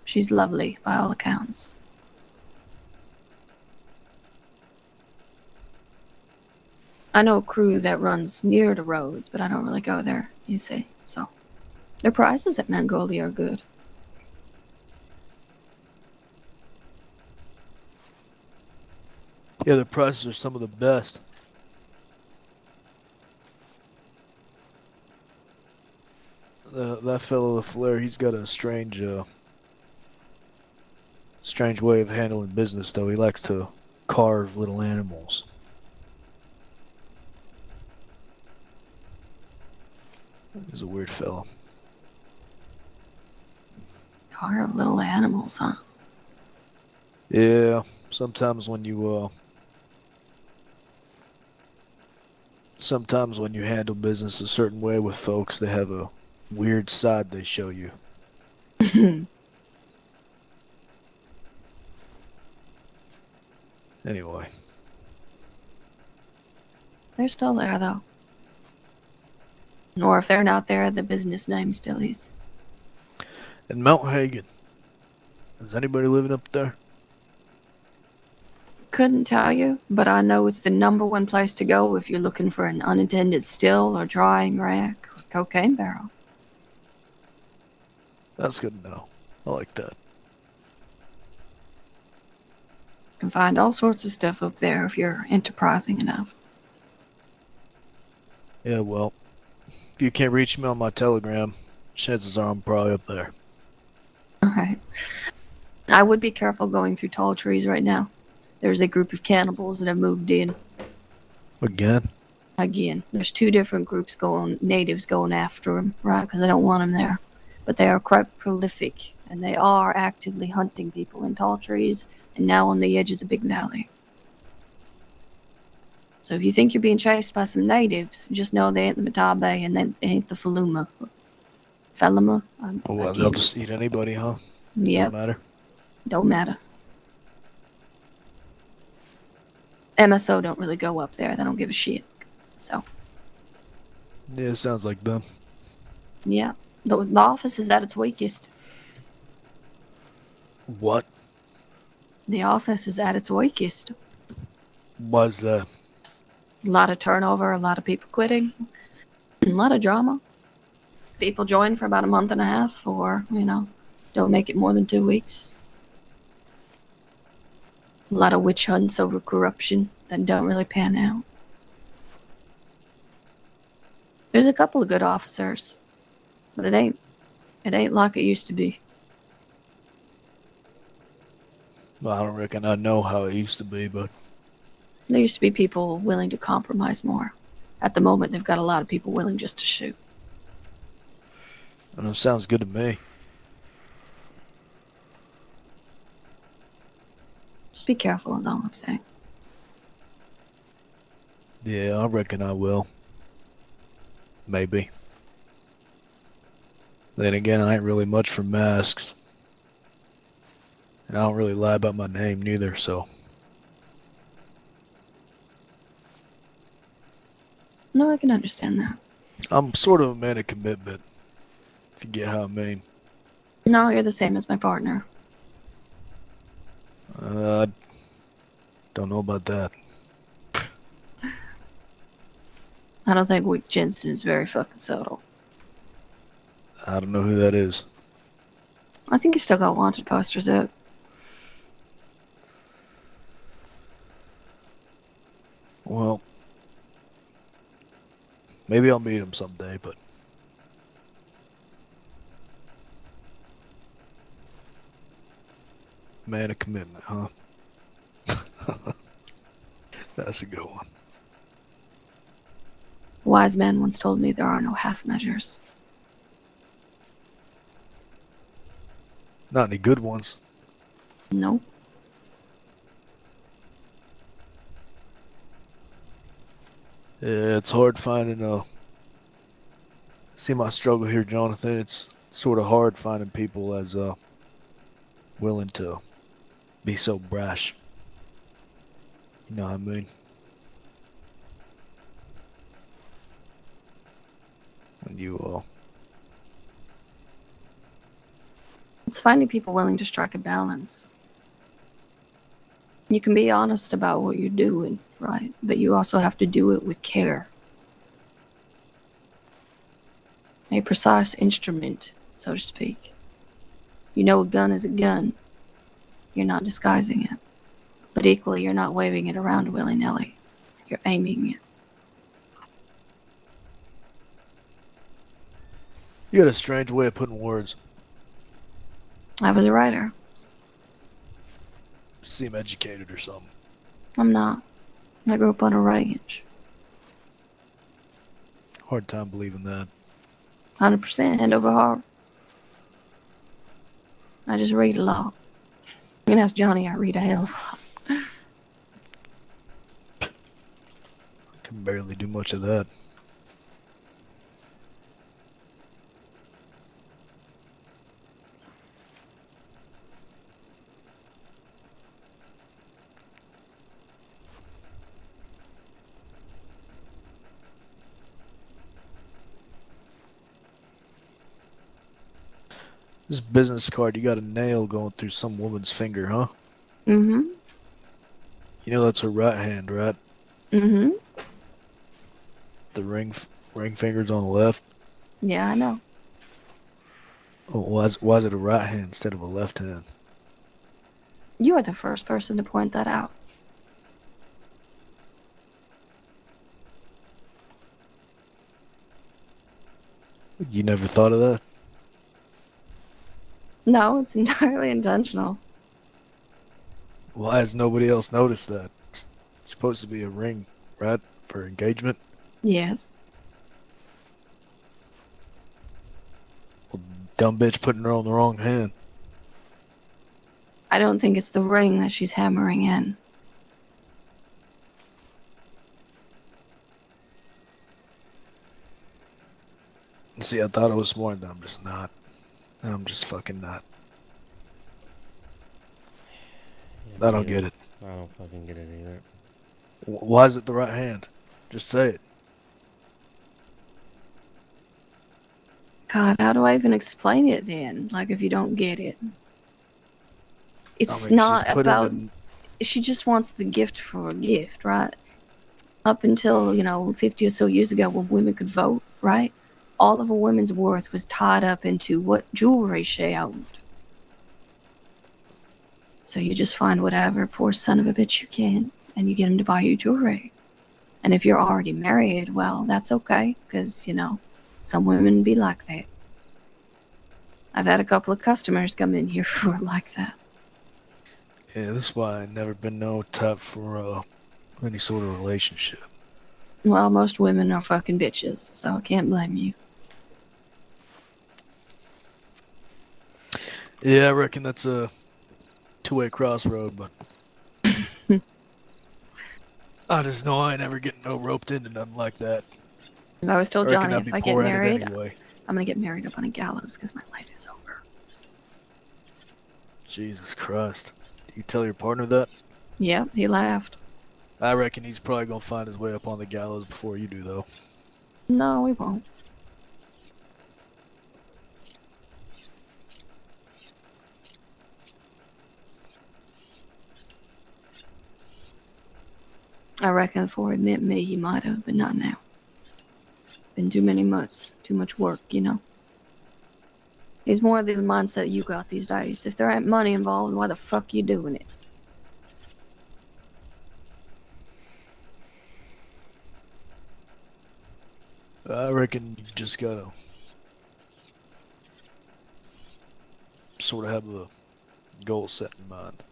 S6: She's lovely, by all accounts. I know a crew that runs near the roads, but I don't really go there, you see. So, their prices at Mongolia are good.
S8: Yeah, the prices are some of the best. That fellow LaFleur, he's got a strange way of handling business, though. He likes to carve little animals. He's a weird fellow.
S6: Carve little animals, huh?
S8: Yeah, sometimes when you handle business a certain way with folks, they have a weird side they show you. Anyway.
S6: They're still there, though. Or if they're not there, the business name still is.
S8: And Mount Hagen. Is anybody living up there?
S6: Couldn't tell you, but I know it's the #1 place to go if you're looking for an unattended still or drying rack or cocaine barrel.
S8: That's good to know. I like that.
S6: You can find all sorts of stuff up there if you're enterprising enough.
S8: Yeah, well, if you can't reach me on my telegram, chances are I'm probably up there.
S6: Alright. I would be careful going through tall trees right now. There's a group of cannibals that have moved in.
S8: Again?
S6: Again. There's 2 different groups natives going after them, right? Because they don't want them there. But they are quite prolific, and they are actively hunting people in tall trees, and now on the edges of Big Valley. So if you think you're being chased by some natives, just know they ain't the Matabe and they ain't the Faluma. Faluma?
S8: Well, they'll just eat anybody, huh?
S6: Yep.
S8: Don't matter.
S6: Don't matter. MSO don't really go up there. They don't give a shit. So.
S8: Yeah, it sounds like them.
S6: Yeah. The office is at its weakest.
S8: What?
S6: The office is at its weakest.
S8: Why's that?
S6: A lot of turnover, a lot of people quitting, a lot of drama. People join for about a month and a half or, don't make it more than 2 weeks. A lot of witch hunts over corruption that don't really pan out. There's a couple of good officers, but it ain't like it used to be.
S8: Well, I don't reckon I know how it used to be, but
S6: There used to be people willing to compromise more. At the moment, they've got a lot of people willing just to shoot.
S8: it sounds good to me.
S6: Just be careful is all I'm saying.
S8: Yeah, I reckon I will. Maybe. Then again, I ain't really much for masks. And I don't really lie about my name neither, so.
S6: No, I can understand that.
S8: I'm sort of a man of commitment, if you get how I mean.
S6: No, you're the same as my partner.
S8: I don't know about that.
S6: I don't think Wick Jensen is very fucking subtle.
S8: I don't know who that is.
S6: I think he's still got wanted posters up.
S8: Well, maybe I'll meet him someday, but man of commitment, huh? That's a good one.
S6: A wise man once told me there are no half measures.
S8: Not any good ones.
S6: No.
S8: Yeah, it's hard finding see my struggle here, Jonathan. It's sort of hard finding people as willing to be so brash. You know what I mean? When you
S6: It's finding people willing to strike a balance. You can be honest about what you're doing, right? But you also have to do it with care. A precise instrument, so to speak. You know a gun is a gun. You're not disguising it. But equally, you're not waving it around willy-nilly. You're aiming it.
S8: You got a strange way of putting words.
S6: I was a writer.
S8: Seem educated or something.
S6: I'm not. I grew up on a ranch.
S8: Hard time believing that.
S6: 100% hand over heart. I just read a lot. You can ask Johnny, I read a hell of a lot.
S8: I can barely do much of that. This business card, you got a nail going through some woman's finger, huh?
S6: Mm-hmm.
S8: You know that's her right hand, right?
S6: Mm-hmm.
S8: The ring finger's on the left.
S6: Yeah, I know.
S8: Oh, why is it a right hand instead of a left hand?
S6: You are the first person to point that out.
S8: You never thought of that?
S6: No, it's entirely intentional.
S8: Why has nobody else noticed that? It's supposed to be a ring, right? For engagement?
S6: Yes.
S8: Well, dumb bitch putting her on the wrong hand.
S6: I don't think it's the ring that she's hammering in.
S8: See, I thought I was smart, and I'm just not. And I'm just fucking not.
S1: Yeah,
S8: I don't get it.
S1: I don't fucking get it either.
S8: Why is it the right hand? Just say it.
S6: God, how do I even explain it then? Like, if you don't get it. It's
S8: I mean,
S6: not
S8: she's put
S6: about...
S8: in
S6: She just wants the gift for a gift, right? Up until, 50 or so years ago when women could vote, right? All of a woman's worth was tied up into what jewelry she owned. So you just find whatever poor son of a bitch you can, and you get him to buy you jewelry. And if you're already married, well, that's okay, because, some women be like that. I've had a couple of customers come in here who are like that.
S8: Yeah, that's why I never been no type for any sort of relationship.
S6: Well, most women are fucking bitches, so I can't blame you.
S8: Yeah, I reckon that's a two-way crossroad, but I just know I ain't ever getting no roped into nothing like that.
S6: I always told
S8: I reckon
S6: Johnny
S8: I'd
S6: if
S8: be
S6: I get
S8: poor at it
S6: married,
S8: anyway.
S6: I'm gonna get married up on a gallows because my life is over.
S8: Jesus Christ. You tell your partner that?
S6: Yeah, he laughed.
S8: I reckon he's probably gonna find his way up on the gallows before you do, though.
S6: No, we won't. I reckon before he met me, he might have, but not now. Been too many months, too much work, He's more of the mindset you got these days. If there ain't money involved, why the fuck you doing it?
S8: I reckon you just gotta sort of have a goal set in mind.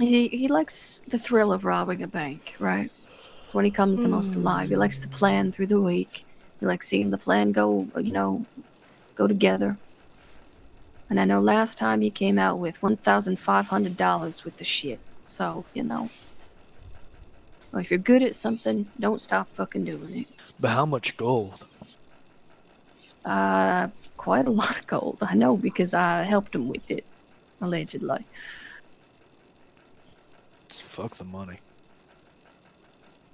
S6: He likes the thrill of robbing a bank, right? It's when he comes the most alive. He likes to plan through the week. He likes seeing the plan go together. And I know last time he came out with $1,500 with the shit. So, well, if you're good at something, don't stop fucking doing it.
S8: But how much gold?
S6: Quite a lot of gold. I know because I helped him with it, allegedly.
S8: Fuck the money.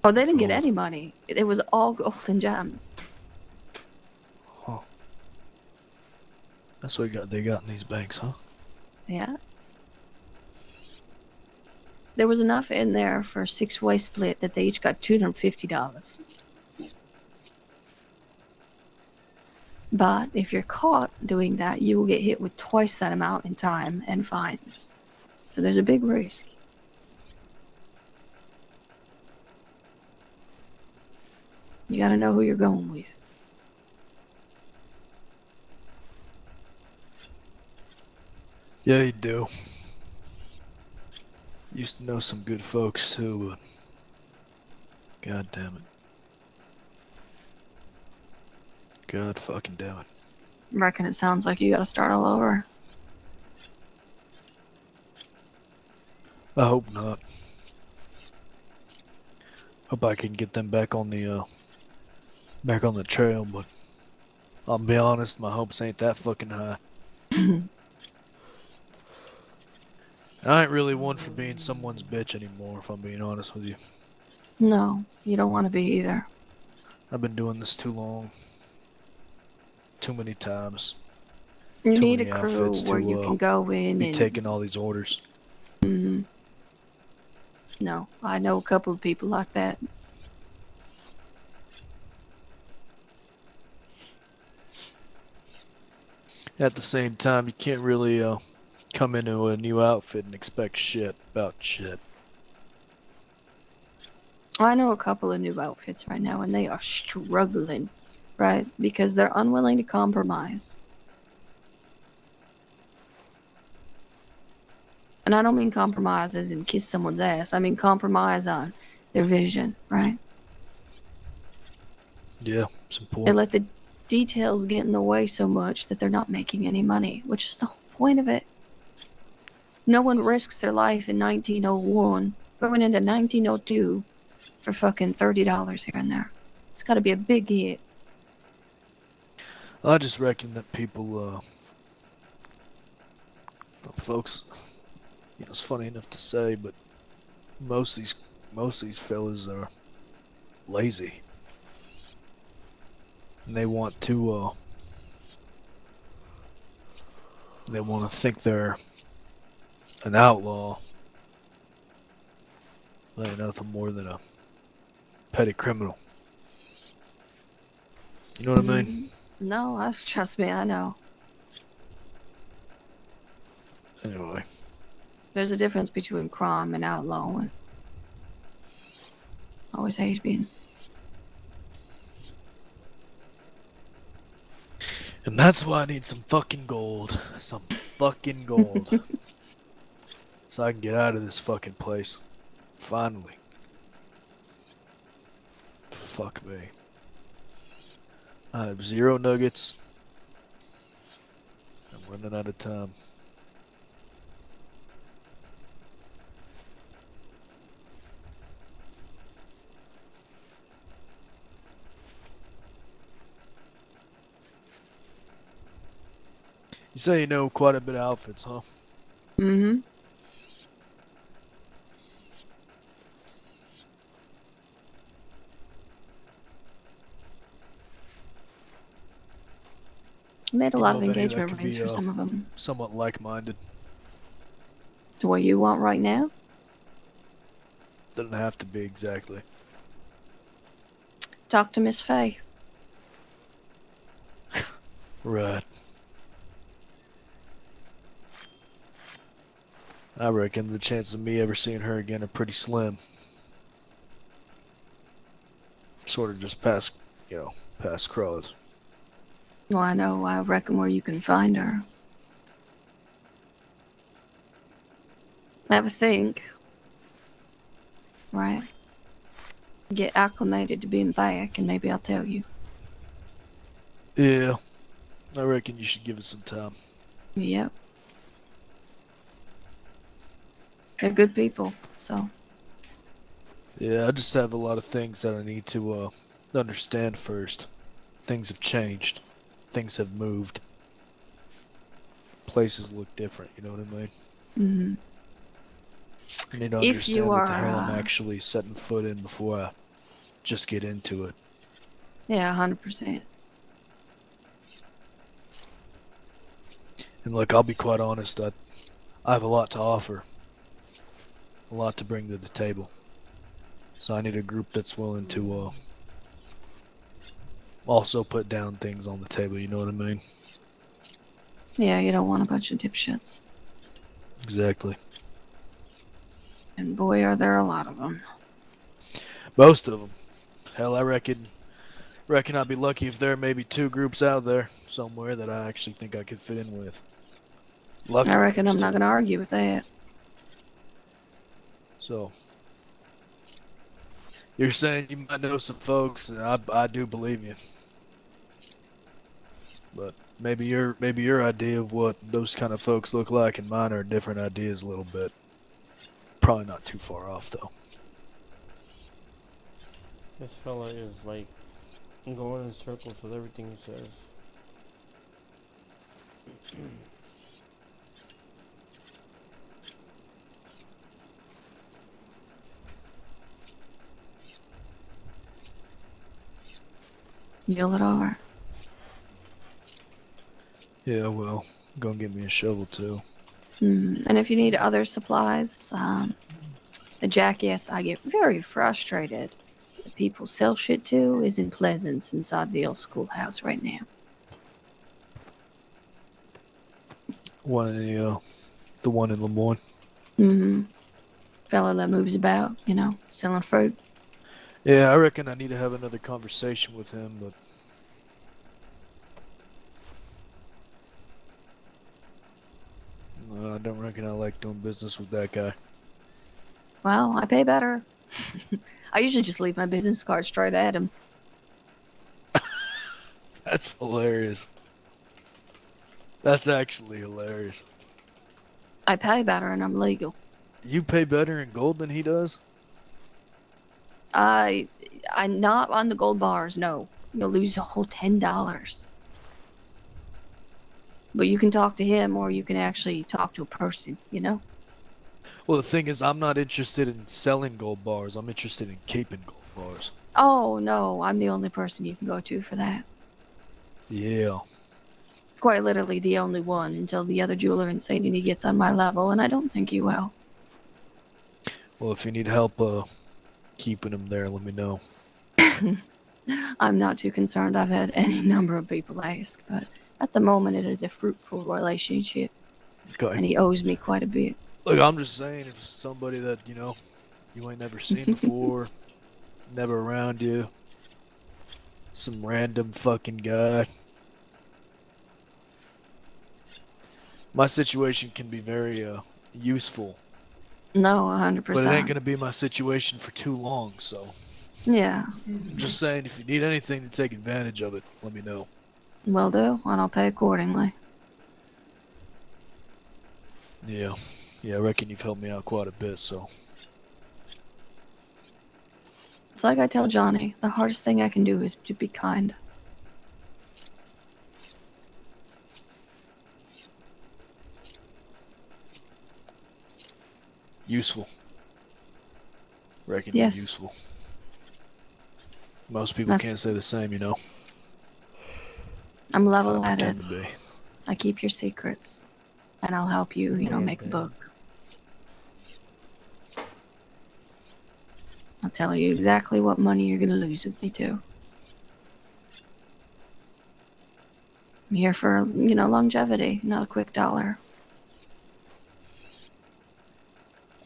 S6: Oh, they didn't get any money. It was all gold and gems.
S8: Huh. That's what they got in these banks, huh?
S6: Yeah. There was enough in there for a 6-way split that they each got $250. But if you're caught doing that, you will get hit with twice that amount in time and fines. So there's a big risk. You gotta know who you're going with.
S8: Yeah, you do. Used to know some good folks too, but god damn it. God fucking damn it.
S6: Reckon it sounds like you gotta start all over.
S8: I hope not. Hope I can get them back on the trail, but I'll be honest, my hopes ain't that fucking high. I ain't really one for being someone's bitch anymore, if I'm being honest with you.
S6: No, you don't want to be either.
S8: I've been doing this too long. Too many times.
S6: You
S8: Too
S6: need a
S8: many
S6: crew
S8: outfits
S6: where
S8: to
S6: you can go in
S8: be
S6: and
S8: taking all these orders.
S6: No, I know a couple of people like that.
S8: At the same time, you can't really come into a new outfit and expect shit about shit.
S6: I know a couple of new outfits right now, and they are struggling, right? Because they're unwilling to compromise. And I don't mean compromise as in kiss someone's ass. I mean compromise on their vision, right?
S8: Yeah, it's
S6: They
S8: important.
S6: let the details get in the way so much that they're not making any money, which is the whole point of it. No one risks their life in 1901 going into 1902 for fucking $30 here and there. It's got to be a big hit.
S8: I just reckon that people, folks, it's funny enough to say, but most of these fellas are lazy. And they want to think they're an outlaw. They ain't nothing more than a petty criminal. You know what I mean?
S6: No, trust me, I know.
S8: Anyway.
S6: There's a difference between crime and outlawing. Always has been.
S8: And that's why I need some fucking gold. Some fucking gold. So I can get out of this fucking place. Finally. Fuck me. I have 0 nuggets. I'm running out of time. You say you know quite a bit of outfits, huh?
S6: Mm-hmm. Made a
S8: You
S6: lot
S8: know
S6: of
S8: of any that
S6: engagement
S8: could
S6: rings
S8: be
S6: for some of them.
S8: somewhat like-minded?
S6: To what you want right now?
S8: Doesn't have to be exactly.
S6: Talk to Miss Faye.
S8: Right. I reckon the chances of me ever seeing her again are pretty slim. Sort of just past crows.
S6: Well, I know. I reckon where you can find her. Have a think. Right? Get acclimated to being back, and maybe I'll tell you.
S8: Yeah. I reckon you should give it some time.
S6: Yep. They're good people, so.
S8: Yeah, I just have a lot of things that I need to understand first. Things have changed. Things have moved. Places look different, you know what I mean?
S6: Mm-hmm.
S8: I need to
S6: If you
S8: understand what the
S6: are,
S8: hell I'm actually setting foot in before I just get into it.
S6: Yeah, 100%.
S8: And look, I'll be quite honest, I have a lot to offer. A lot to bring to the table. So I need a group that's willing to also put down things on the table, you know what I mean?
S6: Yeah, you don't want a bunch of dipshits.
S8: Exactly.
S6: And boy, are there a lot of them.
S8: Most of them. Hell, I reckon I'd be lucky if there are maybe 2 groups out there somewhere that I actually think I could fit in with. Lucky
S6: I
S8: if
S6: reckon
S8: there's
S6: I'm not
S8: 2.
S6: going to argue with that.
S8: So, you're saying you might know some folks, and I do believe you. But maybe your idea of what those kind of folks look like and mine are different ideas a little bit. Probably not too far off, though.
S1: This fella is like going in circles with everything he says.
S6: Mull it over.
S8: Yeah, well, gonna get me a shovel, too.
S6: And if you need other supplies, the jackass I get very frustrated that people sell shit to is in Pleasance inside the old schoolhouse right now.
S8: One in the one in Lemoyne.
S6: Fella that moves about, you know, selling fruit.
S8: Yeah, I reckon I need to have another conversation with him, but I don't reckon I like doing business with that guy.
S6: Well, I pay better. I usually just leave my business card straight at him.
S8: That's hilarious. That's actually hilarious.
S6: I pay better and I'm legal.
S8: You pay better in gold than he does?
S6: I'm not on the gold bars, no. You'll lose a whole $10. But you can talk to him or you can actually talk to a person, you know?
S8: Well, the thing is, I'm not interested in selling gold bars. I'm interested in keeping gold bars.
S6: Oh, no, I'm the only person you can go to for that.
S8: Yeah.
S6: Quite literally the only one until the other jeweler in St. Denis gets on my level, and I don't think he will.
S8: Well, if you need help keeping him there, let me know.
S6: I'm not too concerned. I've had any number of people ask, but at the moment it is a fruitful relationship.
S8: Okay.
S6: And he owes me quite a bit.
S8: Look, I'm just saying, if somebody that, you know, you ain't never seen before, never around you, some random fucking guy. My situation can be very useful.
S6: No, 100%.
S8: But it ain't gonna be my situation for too long, so.
S6: Yeah.
S8: I'm just saying, if you need anything to take advantage of it, let me know.
S6: Will do, and I'll pay accordingly.
S8: Yeah. Yeah, I reckon you've helped me out quite a bit, so.
S6: It's like I tell Johnny, the hardest thing I can do is to be kind.
S8: Useful. Reckon
S6: Yes.
S8: you're useful. Most people can't say the same, you know.
S6: I'm
S8: I
S6: level-headed.
S8: pretend to be.
S6: I keep your secrets, and I'll help you, you know, make a book. I'll tell you exactly what money you're gonna lose with me, too. I'm here for, you know, longevity, not a quick dollar.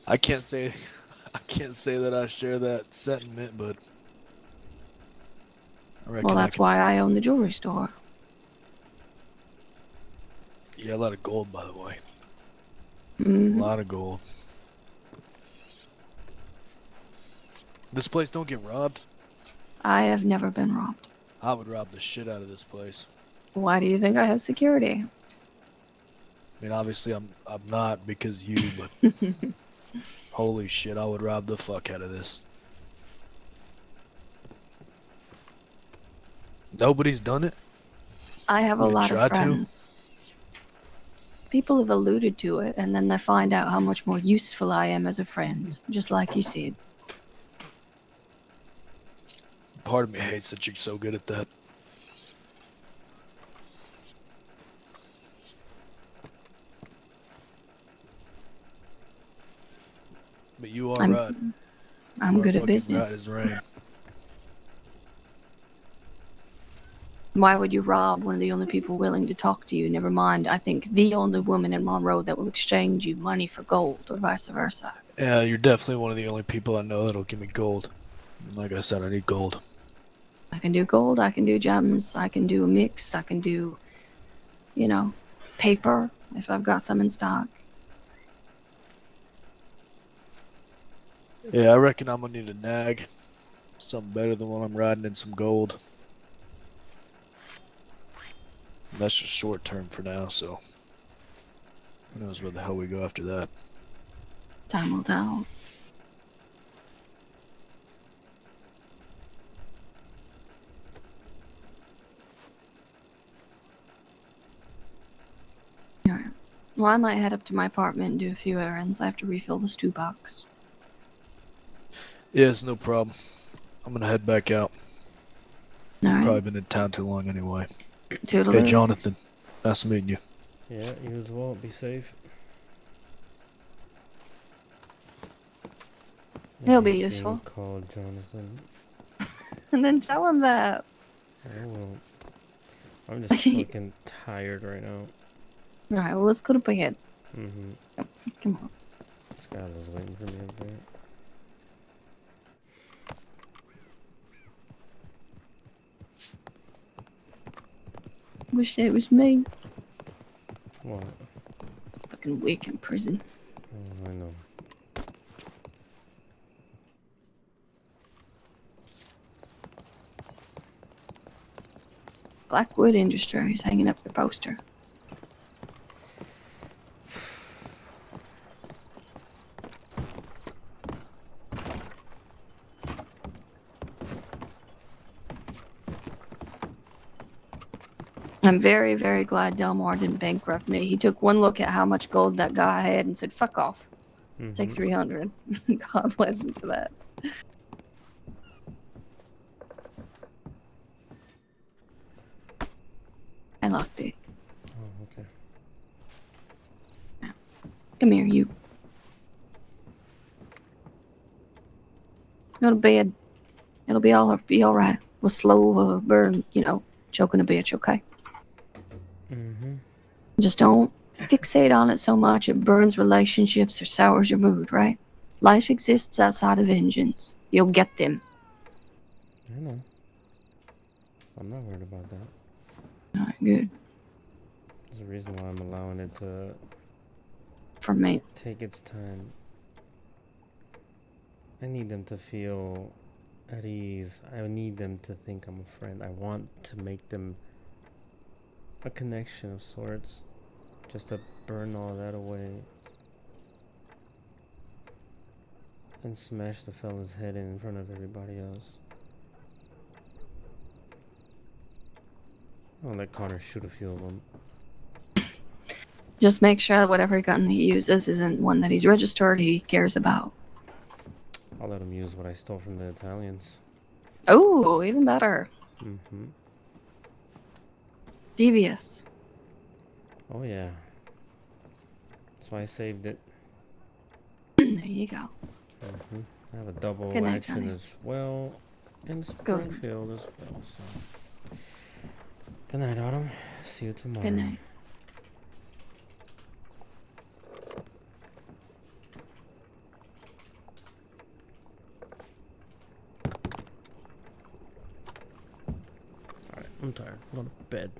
S8: I can't say that I share that sentiment, but I reckon
S6: Well, that's why I own the jewelry store.
S8: Yeah, a lot of gold, by the way.
S6: Mm-hmm.
S8: A lot of gold. This place don't get robbed?
S6: I have never been robbed.
S8: I would rob the shit out of this place.
S6: Why do you think I have security?
S8: I mean, obviously I'm not because you, but holy shit, I would rob the fuck out of this. Nobody's done it?
S6: I have a
S8: You
S6: lot of
S8: tried to?
S6: friends. People have alluded to it, and then they find out how much more useful I am as a friend, just like you said.
S8: Part of me hates that you're so good at that. But you are right.
S6: I'm
S8: You are
S6: good at
S8: fucking
S6: business.
S8: Right as rain.
S6: Why would you rob one of the only people willing to talk to you? Never mind, I think the only woman in Monroe that will exchange you money for gold, or vice versa.
S8: Yeah, you're definitely one of the only people I know that'll give me gold. Like I said, I need gold.
S6: I can do gold, I can do gems, I can do a mix, I can do, you know, paper if I've got some in stock.
S8: Yeah, I reckon I'm gonna need a nag. Something better than what I'm riding in some gold. That's just short term for now, so who knows where the hell we go after that.
S6: Time will tell. Alright. Well, I might head up to my apartment and do a few errands. I have to refill the stew box.
S8: Yeah, it's no problem. I'm gonna head back out.
S6: Alright.
S8: Probably been in town too long anyway.
S6: Toodaloo.
S8: Hey, Jonathan. Nice meeting you.
S1: Yeah, you as well. Be safe.
S6: He'll be
S1: Being
S6: useful.
S1: called Jonathan.
S6: And then tell him that.
S1: I will. I'm just fucking tired right now.
S6: Alright, well, let's go to bed.
S1: Mm-hmm.
S6: Come on.
S1: This guy was waiting for me up there.
S6: Wish it was me.
S1: What?
S6: Fucking weak in prison.
S1: Oh, I know.
S6: Blackwood Industries hanging up their poster. I'm very, very glad Delmar didn't bankrupt me. He took one look at how much gold that guy had and said, fuck off. Take 300. God bless him for that. I locked it.
S1: Oh, okay.
S6: Come here, you. Go to bed. It'll be all right. We'll slow burn, you know, choking a bitch, okay?
S1: Mm-hmm.
S6: Just don't fixate on it so much it burns relationships or sours your mood, right? Life exists outside of engines. You'll get them.
S1: I know. I'm not worried about that.
S6: Alright, good.
S1: There's a reason why I'm allowing it to
S6: For me.
S1: take its time. I need them to feel at ease. I need them to think I'm a friend. I want to make them a connection of sorts. Just to burn all that away. And smash the fella's head in front of everybody else. I'll let Connor shoot a few of them.
S6: Just make sure that whatever gun he uses isn't one that he's registered he cares about.
S1: I'll let him use what I stole from the Italians.
S6: Oh, even better.
S1: Mm-hmm.
S6: Devious.
S1: Oh yeah. That's why I saved it.
S6: There you go.
S1: Mm-hmm. I have a double
S6: Good night,
S1: action
S6: Johnny.
S1: as well in Springfield as well. So. Good night, Autumn. See you tomorrow.
S6: Good night.
S1: Alright, I'm tired. Go to bed.